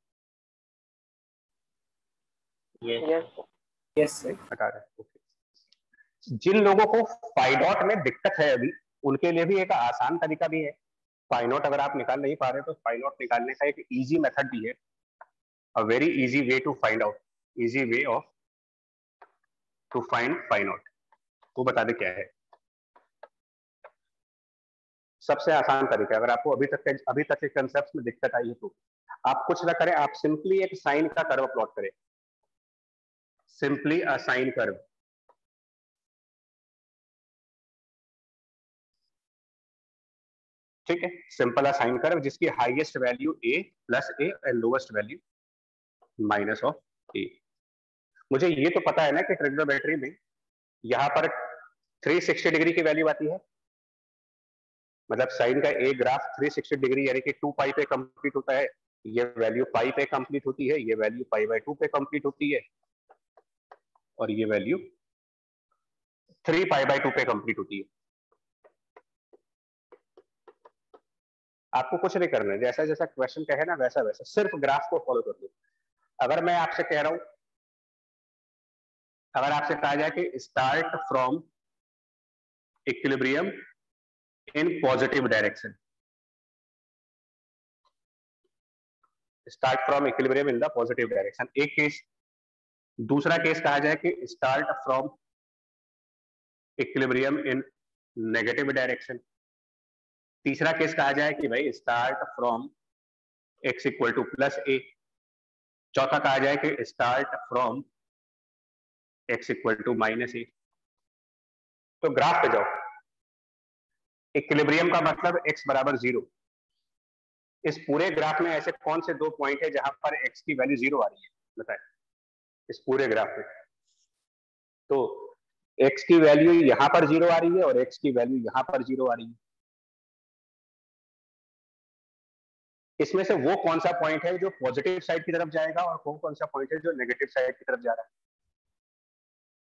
Speaker 4: यस
Speaker 1: हटा दें, ओके। जिन लोगों को फाई नॉट में दिक्कत है अभी, उनके लिए भी एक आसान तरीका भी है। फाई नॉट अगर आप निकाल नहीं पा रहे तो फाई नॉट निकालने का एक इजी मेथड भी है, a very easy way to find out, easy way of to find phi naught. वो बता दे क्या है। सबसे आसान तरीका, अगर आपको अभी तक के कंसेप्ट में दिक्कत आई है तो आप कुछ ना करें, आप सिंपली एक साइन का कर्व प्लॉट करें, सिंपली अ साइन कर्व। ठीक है, सिंपल अ साइन कर्व जिसकी highest value a plus a and lowest value minus of a। मुझे ये तो पता है ना कि ट्रिग्नोमेट्री में यहाँ पर 360 डिग्री की वैल्यू आती है, मतलब साइन का एक ग्राफ 360 डिग्री यानी कि 2 पाई पे कंप्लीट होता है, ये वैल्यू पाई पे कंप्लीट होती है, ये वैल्यू पाई बाय 2 पे कंप्लीट होती है, और ये वैल्यू 3 पाई बाय 2 पे कंप्लीट होती है। आपको कुछ नहीं करना है, जैसा जैसा क्वेश्चन कहे ना वैसा वैसा सिर्फ ग्राफ को फॉलो कर दो। अगर मैं आपसे कह रहा हूं, अगर आपसे कहा जाए कि start from equilibrium in positive direction, start from equilibrium in the positive direction, एक केस। दूसरा केस कहा जाए कि start from equilibrium in negative direction. तीसरा केस कहा जाए कि भाई start from x equal to plus a। चौथा कहा जाए कि start from x equal to minus a। तो ग्राफ पे जाओ, इक्विलिब्रियम का मतलब x बराबर 0। इस पूरे ग्राफ में ऐसे कौन से दो पॉइंट है जहां पर x की वैल्यू 0 आ रही है, बताएं इस पूरे ग्राफ में। तो x की वैल्यू यहां पर 0 आ रही है और x की वैल्यू यहां पर 0 आ रही है। इसमें से वो कौन सा पॉइंट है जो पॉजिटिव साइड की तरफ जाएगा और वो कौन सा पॉइंट है जो नेगेटिव साइड की तरफ जा रहा है?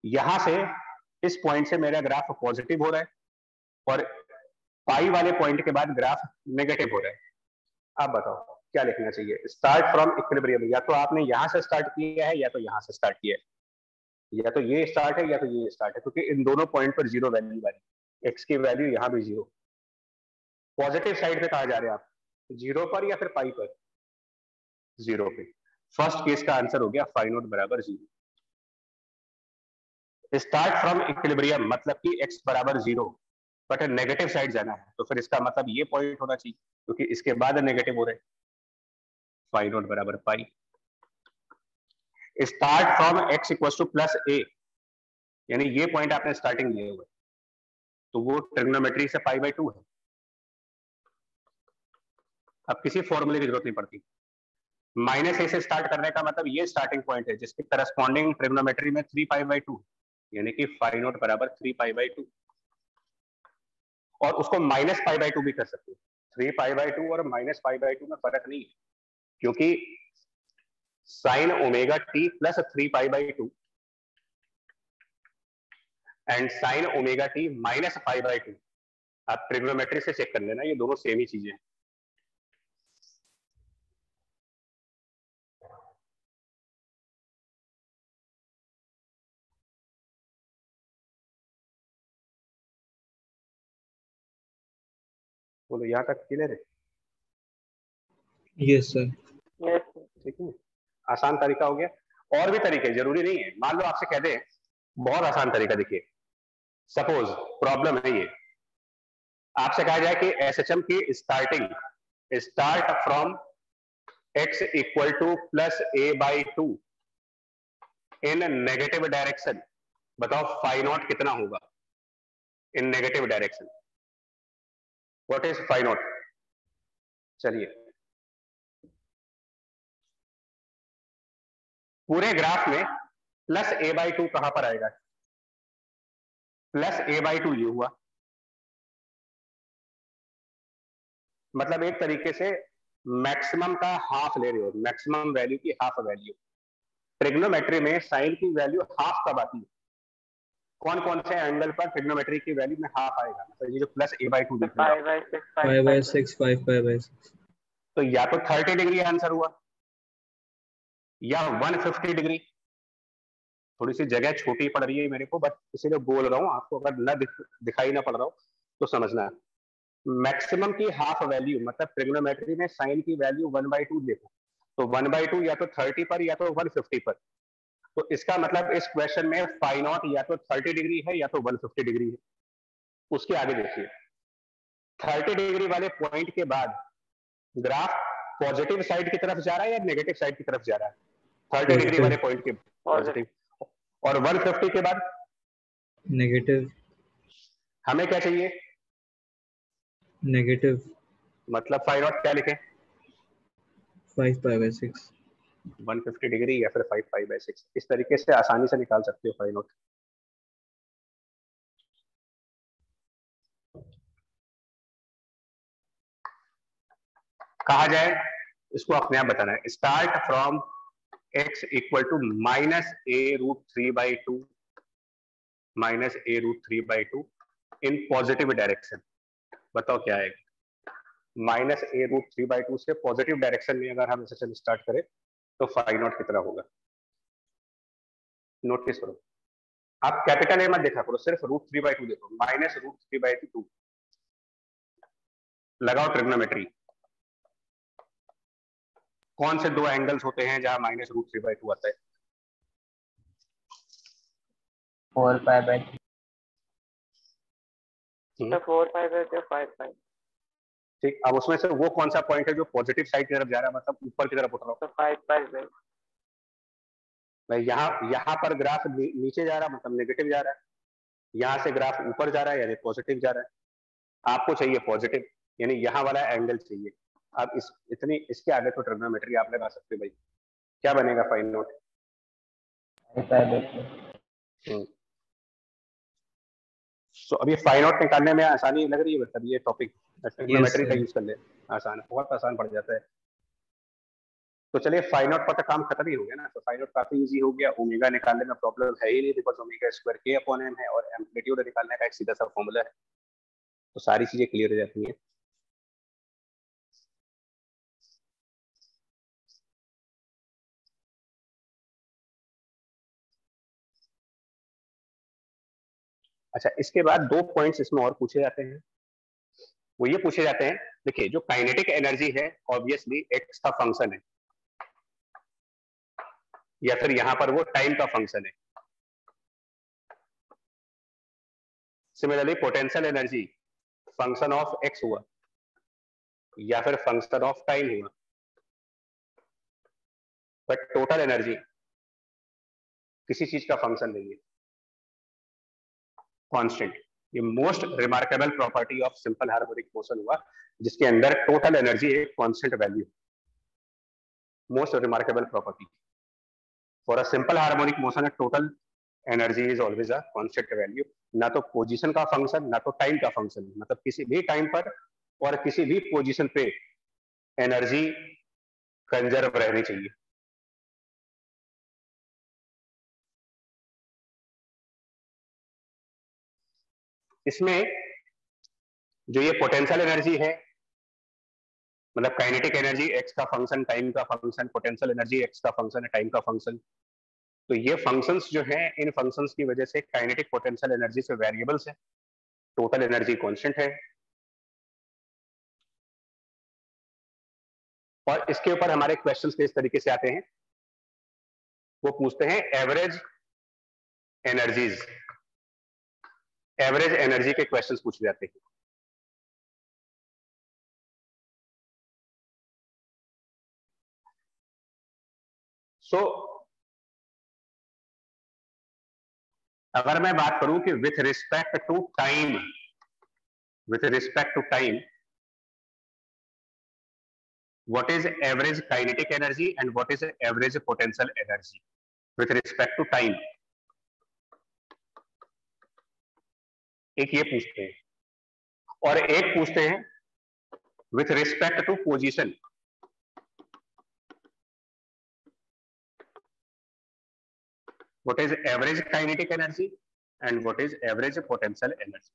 Speaker 1: यहां से इस पॉइंट से मेरा ग्राफ पॉजिटिव हो रहा है और पाई वाले पॉइंट के बाद ग्राफ नेगेटिव हो रहा है। आप बताओ क्या लिखना चाहिए? स्टार्ट फ्रॉम इक्विलिब्रियम, या तो आपने यहां से स्टार्ट किया है या तो यहां से स्टार्ट किया है, या तो ये स्टार्ट है या तो ये स्टार्ट है, क्योंकि इन दोनों पॉइंट पर 0 वैल्यू वाली, एक्स की वैल्यू यहां भी 0। पॉजिटिव साइड पे कहा जा रहे हैं आप, 0 पर या फिर पाई पर? 0 पे। फर्स्ट केस का आंसर हो गया फाई नॉट बराबर 0। स्टार्ट फ्रॉम इक्विलिब्रियम मतलब कि x बराबर 0 बट नेगेटिव साइड जाना है, तो फिर इसका मतलब ये पॉइंट होना चाहिए, क्योंकि इसके बाद नेगेटिव हो रहे। फाई नॉट बराबर pi. Start from x equal to plus A, यानी ये पॉइंट आपने स्टार्टिंग लिए हुए, तो वो ट्रिग्नोमेट्री से पाई बाई 2 है। अब किसी फॉर्मूले की जरूरत नहीं पड़ती। माइनस ए से स्टार्ट करने का मतलब ये स्टार्टिंग पॉइंट है जिसके करस्पॉन्डिंग ट्रिग्नोमेट्री में 3 पाई बाई 2, यानी कि फाई नॉट बराबर 3 पाई बाई 2। और उसको माइनस पाई बाई 2 भी कर सकते हो। 3 पाई बाई 2 और माइनस पाई बाई 2 में फर्क नहीं है, क्योंकि sign omega T plus 3 pi by 2 and sign omega T minus pi by 2, आप ट्रिग्नोमेट्री से चेक कर लेना, ये दोनों सेम ही चीजें हैं। बोलो यहाँ तक क्लियर है?
Speaker 3: Yes sir.
Speaker 1: ठीक है, आसान तरीका हो गया। और भी तरीके, जरूरी नहीं है। मान लो आपसे कह दे, बहुत आसान तरीका देखिए, सपोज प्रॉब्लम है ये, आपसे कहा जाए कि एसएचएम की start from x equal to plus A by 2 in negative direction, बताओ फाई नॉट कितना होगा in negative direction? What is phi naught? चलिए, पूरे ग्राफ में प्लस ए बाई 2 कहां पर आएगा? प्लस ए बाई 2 ये हुआ, मतलब एक तरीके से मैक्सिमम का हाफ ले रहे हो, मैक्सिमम वैल्यू की हाफ वैल्यू। ट्रिग्नोमेट्री में साइन की वैल्यू हाफ कब आती है? कौन कौन से एंगल पर ट्रिग्नोमेट्री की वैल्यू में हाफ आएगा? मतलब ये जो प्लस ए बाई 2 दिख रहा है,
Speaker 3: 5 बाई 6 5 पाई बाई 6,
Speaker 1: तो या तो 30 डिग्री आंसर हुआ या 150 डिग्री। थोड़ी सी जगह छोटी पड़ रही है मेरे को, बट इसीलिए बोल रहा हूं आपको, अगर न दिखाई ना पड़ रहा हो तो समझना है। मैक्सिमम की हाफ वैल्यू, मतलब ट्रिग्नोमेट्री में साइन की वैल्यू 1/2 देखो, तो 1/2 या तो 30 पर या तो 150 पर। तो इसका मतलब इस क्वेश्चन में फाई नॉट या तो 30 डिग्री है या तो 150 डिग्री है। उसके आगे देखिए, 30 डिग्री वाले पॉइंट के बाद ग्राफ पॉजिटिव साइड की तरफ जा रहा है या नेगेटिव साइड की तरफ जा रहा है? 30 डिग्री वाले पॉइंट के पॉजिटिव, और 150 के बाद
Speaker 3: नेगेटिव।
Speaker 1: हमें क्या चाहिए?
Speaker 3: नेगेटिव।
Speaker 1: मतलब फाई नॉट क्या लिखें?
Speaker 3: 5 पाई बाई 6।
Speaker 1: 150 डिग्री या फिर 5 पाई बाई 6, इस तरीके से आसानी से निकाल सकते हो फाई नॉट। कहा जाए इसको अपने आप बताना है, start from x equal to minus a root 3 by 2 minus a root 3 by 2 in positive direction. बताओ क्या आएगा? माइनस ए रूट 3 बाई 2 से पॉजिटिव डायरेक्शन में अगर हम सेशन स्टार्ट करें तो फाई नॉट कितना होगा? नोटिस करो, आप कैपिटल ए मत देखा करो, सिर्फ रूट 3 बाई 2 देखो। माइनस रूट 3 बाई 2, लगाओ ट्रिग्नोमेट्री। कौन से दो एंगल्स होते हैं जहां माइनस रूट 3 बाई 2 आता है?
Speaker 4: 4 पाई बाई
Speaker 5: 4 पाई बाई 5 पाई।
Speaker 1: ठीक, अब उसमें से वो कौन सा पॉइंट है जो पॉजिटिव साइड की तरफ जा रहा है, मतलब ऊपर की तरफ उठ रहा हो?
Speaker 5: तो 5 पाई बाई।
Speaker 1: भाई यहाँ पर ग्राफ नीचे जा रहा है, मतलब नेगेटिव जा रहा है। यहाँ से ग्राफ ऊपर जा रहा है यानी पॉजिटिव जा रहा है। आपको चाहिए पॉजिटिव, यानी यहाँ वाला एंगल चाहिए। अब इसके आगे तो ट्रिग्नोमेट्री आप लगा सकते हो भाई। क्या बनेगा फाई नॉट? तो अभी फाई नॉट निकालने में आसानी लग रही है? मतलब ये टॉपिक ट्रिग्नोमेट्री का यूज कर ले, आसान, बहुत आसान पड़ जाता है। तो चलिए, फाई नॉट पर तो काम खत्म ही हो गया ना। तो फाई नॉट काफी इजी हो गया, ओमेगा निकालने में प्रॉब्लम है ही नहीं, बिकॉज ओमेगा स्क्वायर के अपॉन एम है और एम्पलीट्यूड निकालने का एक सीधा सा फॉर्मूला है। तो सारी चीजें क्लियर हो जाती हैं। अच्छा, इसके बाद दो पॉइंट्स इसमें और पूछे जाते हैं। वो ये पूछे जाते हैं, देखिए जो काइनेटिक एनर्जी है ऑब्वियसली एक्स का फंक्शन है, या फिर यहां पर वो टाइम का फंक्शन है। Similarly potential energy function of x हुआ या फिर फंक्शन ऑफ टाइम हुआ, बट टोटल एनर्जी किसी चीज का फंक्शन नहीं है, कांस्टेंट। ये most remarkable property of simple harmonic motion हुआ जिसके अंदर टोटल एनर्जी एक constant value, most remarkable property for a simple harmonic motion. Total energy is always a constant value, ना तो पोजीशन का फंक्शन ना तो टाइम का फंक्शन, मतलब किसी भी टाइम पर और किसी भी पोजीशन पे एनर्जी कंजर्व रहनी चाहिए। इसमें जो ये पोटेंशियल एनर्जी है, मतलब काइनेटिक एनर्जी एक्स का फंक्शन, टाइम का फंक्शन, पोटेंशियल एनर्जी एक्स का फंक्शन है, टाइम का फंक्शन। तो ये फंक्शंस जो हैं, इन फंक्शंस की वजह से काइनेटिक पोटेंशियल एनर्जी से वेरिएबल्स है, टोटल एनर्जी कांस्टेंट है। और इसके ऊपर हमारे क्वेश्चंस किस तरीके से आते हैं, वो पूछते हैं एवरेज एनर्जीज, एवरेज एनर्जी के क्वेश्चंस पूछे जाते हैं। सो अगर मैं बात करूं कि with respect to time, with respect to time what is average kinetic energy and what is average potential energy with respect to time, एक ये पूछते हैं और एक पूछते हैं with respect to position, what is average kinetic energy and what is average potential energy।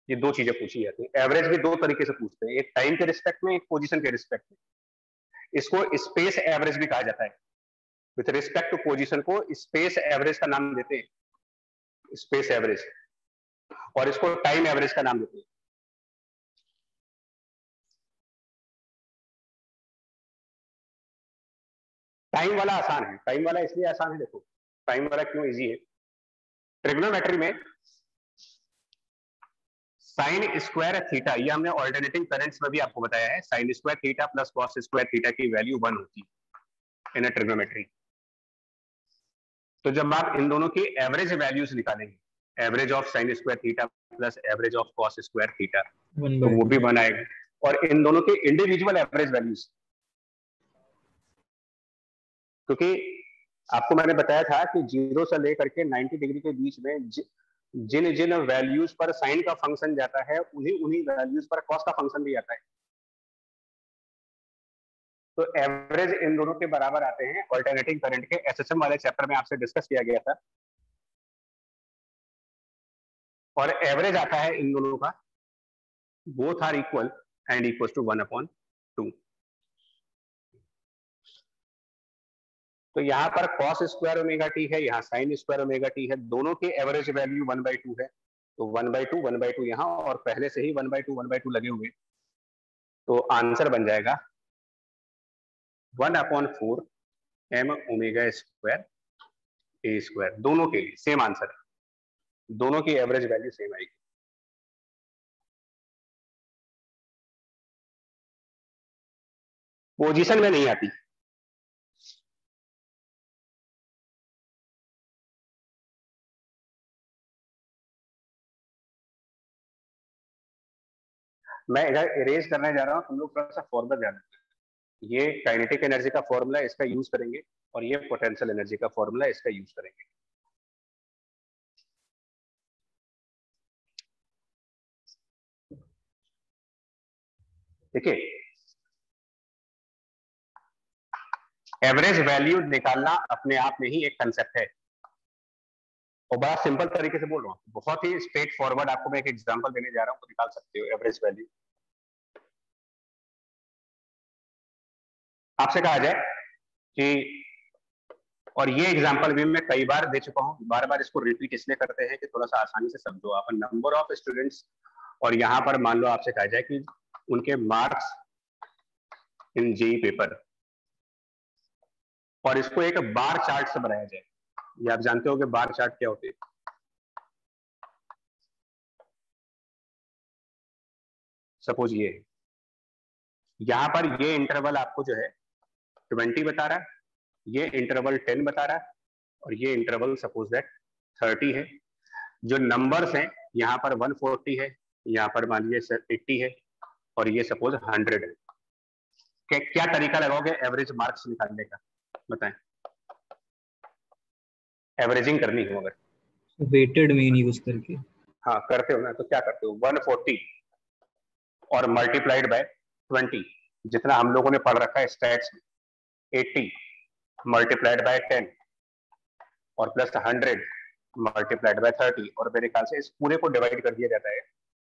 Speaker 1: ये दो चीजें पूछी जाती हैं। एवरेज भी दो तरीके से पूछते हैं, एक टाइम के रिस्पेक्ट में, एक पोजीशन के रिस्पेक्ट में। इसको स्पेस एवरेज भी कहा जाता है। विथ रिस्पेक्ट टू पोजीशन को स्पेस एवरेज का नाम देते हैं, स्पेस एवरेज, और इसको टाइम एवरेज का नाम देते हैं। टाइम वाला आसान है, टाइम वाला इसलिए आसान है, देखो टाइम वाला क्यों इजी है। ट्रिग्नोमेट्री में साइन स्क्वायर थीटा, ये हमने ऑल्टरनेटिंग करंट्स में भी आपको बताया है, sine square theta plus cos square theta की वैल्यू 1 होती है इन ट्रिग्नोमेट्री। तो जब आप इन दोनों की एवरेज वैल्यूज निकालेंगे, average of sine square theta plus average of cos square theta, तो वो भी 1 आएगा। और इन दोनों के इंडिविजुअल एवरेज वैल्यूज, क्योंकि आपको मैंने बताया था कि 0 से लेकर के 90 डिग्री के बीच में जिन जिन वैल्यूज पर साइन का फंक्शन जाता है उन्हीं वैल्यूज पर कॉस का फंक्शन भी आता है। तो एवरेज इन दोनों के बराबर आते हैं। अल्टरनेटिंग करंट के एसएसएम वाले चैप्टर में आपसे डिस्कस किया गया था, और एवरेज आता है इन दोनों का, both are equal and equal to 1/2। तो यहाँ पर cos स्क्वायर ओमेगा टी है, यहाँ साइन स्क्वायर ओमेगा टी है, दोनों के एवरेज वैल्यू 1/2 है। तो 1/2 यहाँ, और पहले से ही 1/2 लगे हुए, तो आंसर बन जाएगा 1/4 m ओमेगा स्क्वायर ए स्क्वायर। दोनों के लिए सेम आंसर है, दोनों की एवरेज वैल्यू सेम आएगी। पोजीशन में नहीं आती, मैं इधर इरेज करने जा रहा हूं, तुम लोग थोड़ा सा फॉर्मूला ध्यान रखना। ये काइनेटिक एनर्जी का फॉर्मूला, इसका यूज करेंगे, और ये पोटेंशियल एनर्जी का फॉर्मूला, इसका यूज करेंगे। देखिए, एवरेज वैल्यू निकालना अपने आप में ही एक कंसेप्ट है, और बड़ा सिंपल तरीके से बोल रहा हूँ, बहुत ही स्ट्रेट फॉरवर्ड आपको मैं एक एग्जांपल देने जा रहा हूँ, तो निकाल सकते हो एवरेज वैल्यू। आपसे कहा जाए कि, और ये एग्जांपल भी मैं कई बार दे चुका हूँ, बार बार इसको रिपीट इसलिए करते हैं कि थोड़ा सा आसानी से समझो आप। नंबर ऑफ स्टूडेंट्स, और यहाँ पर मान लो आपसे कहा जाए कि उनके मार्क्स इन जेईई पेपर, और इसको एक बार चार्ट से बनाया जाए। ये आप जानते हो कि बार चार्ट क्या होते हैं। सपोज ये यहाँ पर ये इंटरवल आपको जो है 20 बता रहा है, ये इंटरवल 10 बता रहा है, और ये इंटरवल सपोज दैट 30 है। जो नंबर्स हैं यहाँ पर 140 है, यहाँ पर मान लीजिए 80 है, और ये सपोज 100 है। क्या तरीका लगाओगे एवरेज मार्क्स निकालने का, बताएं। एवरेजिंग करनी हो अगर
Speaker 3: वेटेड मीन यूज करके,
Speaker 1: हाँ करते हो ना, तो क्या करते हो 140 और मल्टीप्लाइड बाय 20, जितना हम लोगों ने पढ़ रखा है स्टैट्स में, 80 मल्टीप्लाइड बाय 10 और प्लस 100 मल्टीप्लाइड बाय 30, और मेरे ख्याल से इस पूरे को डिवाइड कर दिया जाता है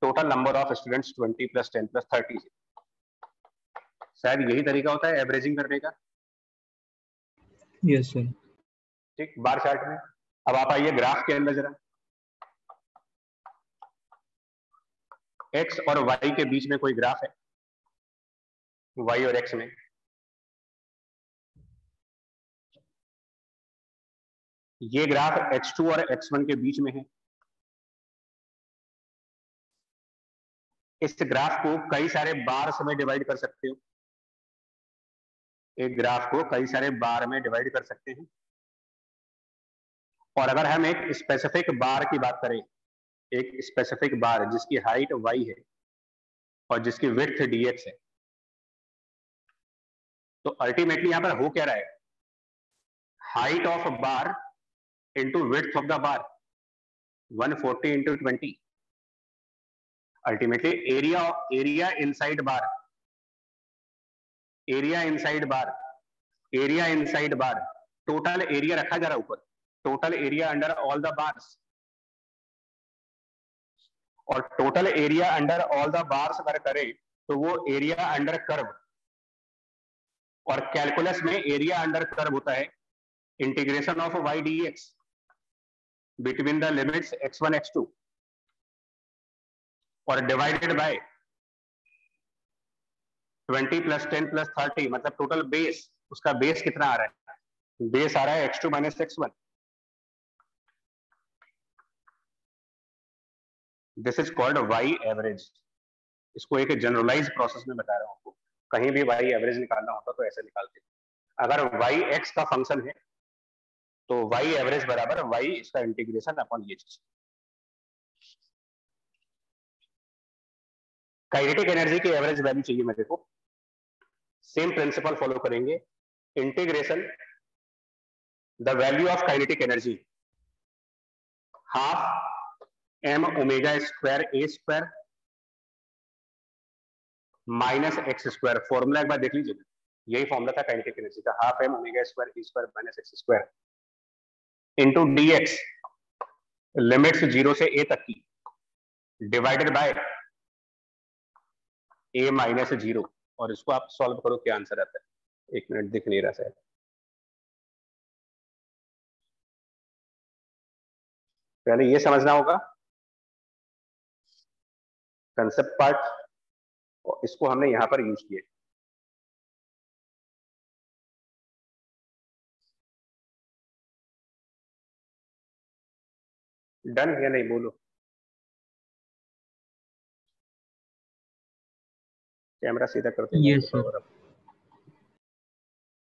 Speaker 1: total number of students 20 plus 10 plus 30 से। शायद यही तरीका होता है एवरेजिंग करने का।
Speaker 3: Yes sir.
Speaker 1: ठीक, बार चार्ट में। अब आप आइए ग्राफ के अंदर जरा, एक्स और वाई के बीच में कोई ग्राफ है, वाई और एक्स में, ये ग्राफ x2 और x1 के बीच में है। इस ग्राफ को कई सारे बार्स में डिवाइड कर सकते हो, एक ग्राफ को कई सारे बार में डिवाइड कर सकते हैं। और अगर हम एक स्पेसिफिक बार की बात करें, एक स्पेसिफिक बार जिसकी हाइट y है और जिसकी विड्थ dx है, तो अल्टीमेटली यहां पर हो क्या रहा है, height of bar into width of the bar, 140 into 20, ultimately area inside bar, area inside bar, area inside bar, total area रखा जा रहा है ऊपर, total area under all the bars, और total area under all the bars अगर करें तो वो एरिया अंडर कर्व, और कैलकुलस में एरिया अंडर कर्व होता है integration of y dx between the limits x1 x2 और डिवाइडेड बाय 20 प्लस 10 प्लस 30, मतलब टोटल बेस, उसका बेस कितना आ रहा है, बेस आ रहा है x2 minus x1। This is called y average. इसको एक जनरलाइज प्रोसेस में बता रहा हूं आपको, कहीं भी y एवरेज निकालना होता तो ऐसे निकालते। अगर y x का फंक्शन है तो y एवरेज बराबर y इसका इंटीग्रेशन अपॉन ये चीज। काइनेटिक एनर्जी की एवरेज वैल्यू चाहिए मेरे को, सेम प्रिंसिपल फॉलो करेंगे, integration the value of kinetic energy half m omega square a square minus x square. Formula एक बार देख लीजिए, यही फॉर्मूला था काइनेटिक एनर्जी का, half m omega square a square minus x square into dx, limits 0 से a तक की, divided by a minus 0, और इसको आप सॉल्व करो क्या आंसर आता है। एक मिनट, दिख नहीं रहा शायद, पहले ये समझना होगा कंसेप्ट पार्ट, और इसको हमने यहां पर यूज किया। डन या नहीं बोलो, कैमरा सीधा करते हैं।
Speaker 3: Yes sir.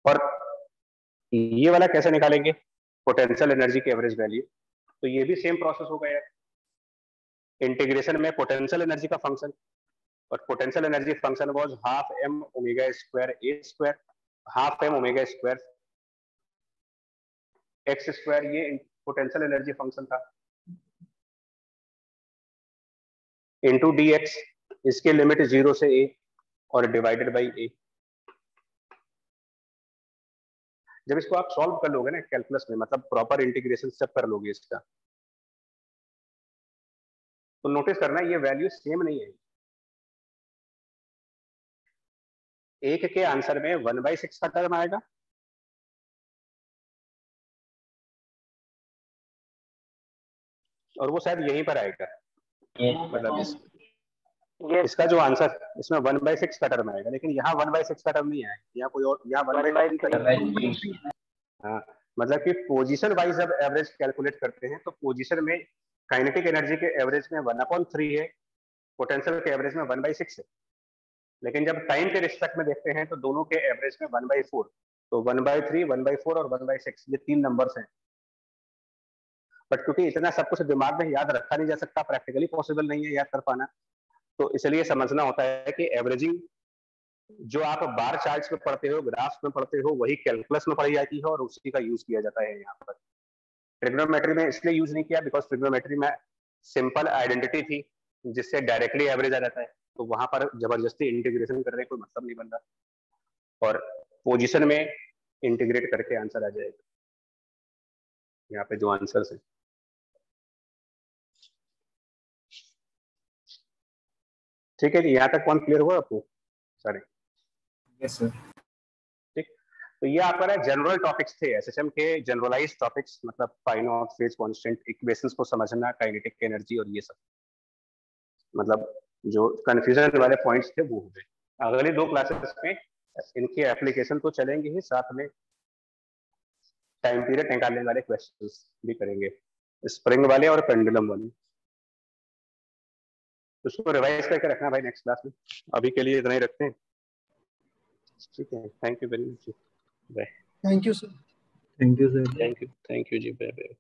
Speaker 1: और ये वाला कैसे निकालेंगे, पोटेंशियल एनर्जी की एवरेज वैल्यू, तो ये भी सेम प्रोसेस होगा यार, इंटीग्रेशन में पोटेंशियल एनर्जी का फंक्शन, और potential energy function was half m omega square a square, half m omega square x square, ये पोटेंशियल एनर्जी फंक्शन था, इनटू dx, इसके लिमिट 0 से a और डिवाइडेड बाई a। जब इसको आप सॉल्व कर लोगे ना कैलकुलस में, मतलब प्रॉपर इंटीग्रेशन सब कर लोगे इसका, तो नोटिस करना ये वैल्यू सेम नहीं है। एक के आंसर में 1/6 का टर्म आएगा, और वो शायद यहीं पर आएगा, मतलब इसका जो आंसर, इसमें 1/6 का टर्म आएगा, लेकिन यहाँ 1/6 का टर्म नहीं आएगा, यहाँ कोई और, यहाँ 1/3 का टर्म। हाँ, मतलब कि पोजीशन वाइज जब एवरेज कैलकुलेट करते हैं तो पोजीशन में काइनेटिक एनर्जी के एवरेज में 1/3 है, पोटेंशियल के एवरेज में 1/6 है, लेकिन जब टाइम के रिस्पेक्ट में देखते हैं तो दोनों के एवरेज में 1/4, तो 1/3, 1/4 और 1/6 ये 3 नंबर्स हैं। बट क्योंकि इतना सब कुछ दिमाग में याद रखा नहीं जा सकता, प्रैक्टिकली पॉसिबल नहीं है याद कर पाना, तो इसलिए समझना होता है कि एवरेजिंग जो आप बार चार्ट्स में पढ़ते हो, ग्राफ्स में पढ़ते हो, वही कैलकुलस में पढ़ी जाती है और उसी का यूज किया जाता है यहाँ पर। ट्रिग्नोमेट्री में इसलिए यूज नहीं किया बिकॉज ट्रिग्नोमेट्री में सिंपल आइडेंटिटी थी जिससे डायरेक्टली एवरेज आ जाता है, तो वहां पर जबरदस्ती इंटीग्रेशन करने कोई मतलब नहीं बन रहा, और पोजीशन में इंटीग्रेट करके आंसर आ जाएगा यहाँ पे जो आंसर्स है। ठीक है जी, यहाँ तक पॉइंट क्लियर हुआ आपको सारे?
Speaker 3: Yes sir.
Speaker 1: ठीक, तो ये आपका जनरल टॉपिक्स थे एसएसएम के, जनरलाइज टॉपिक्स, मतलब फाइनल फेज कांस्टेंट, इक्वेशंस को समझना, काइनेटिक एनर्जी और ये सब, मतलब जो कंफ्यूजन वाले पॉइंट्स थे वो हो गए। अगली 2 क्लासेस में इनके एप्लीकेशन तो चलेंगे ही, साथ में टाइम पीरियड निकालने वाले क्वेश्चंस भी करेंगे, स्प्रिंग वाले और पेंडुलम वाले। उसको रिवाइज करके रखना भाई नेक्स्ट क्लास में। अभी के लिए इतना ही रखते हैं, ठीक है? Thank you very much, bye.
Speaker 3: Thank you sir. Thank you sir.
Speaker 1: Thank you ji, bye bye.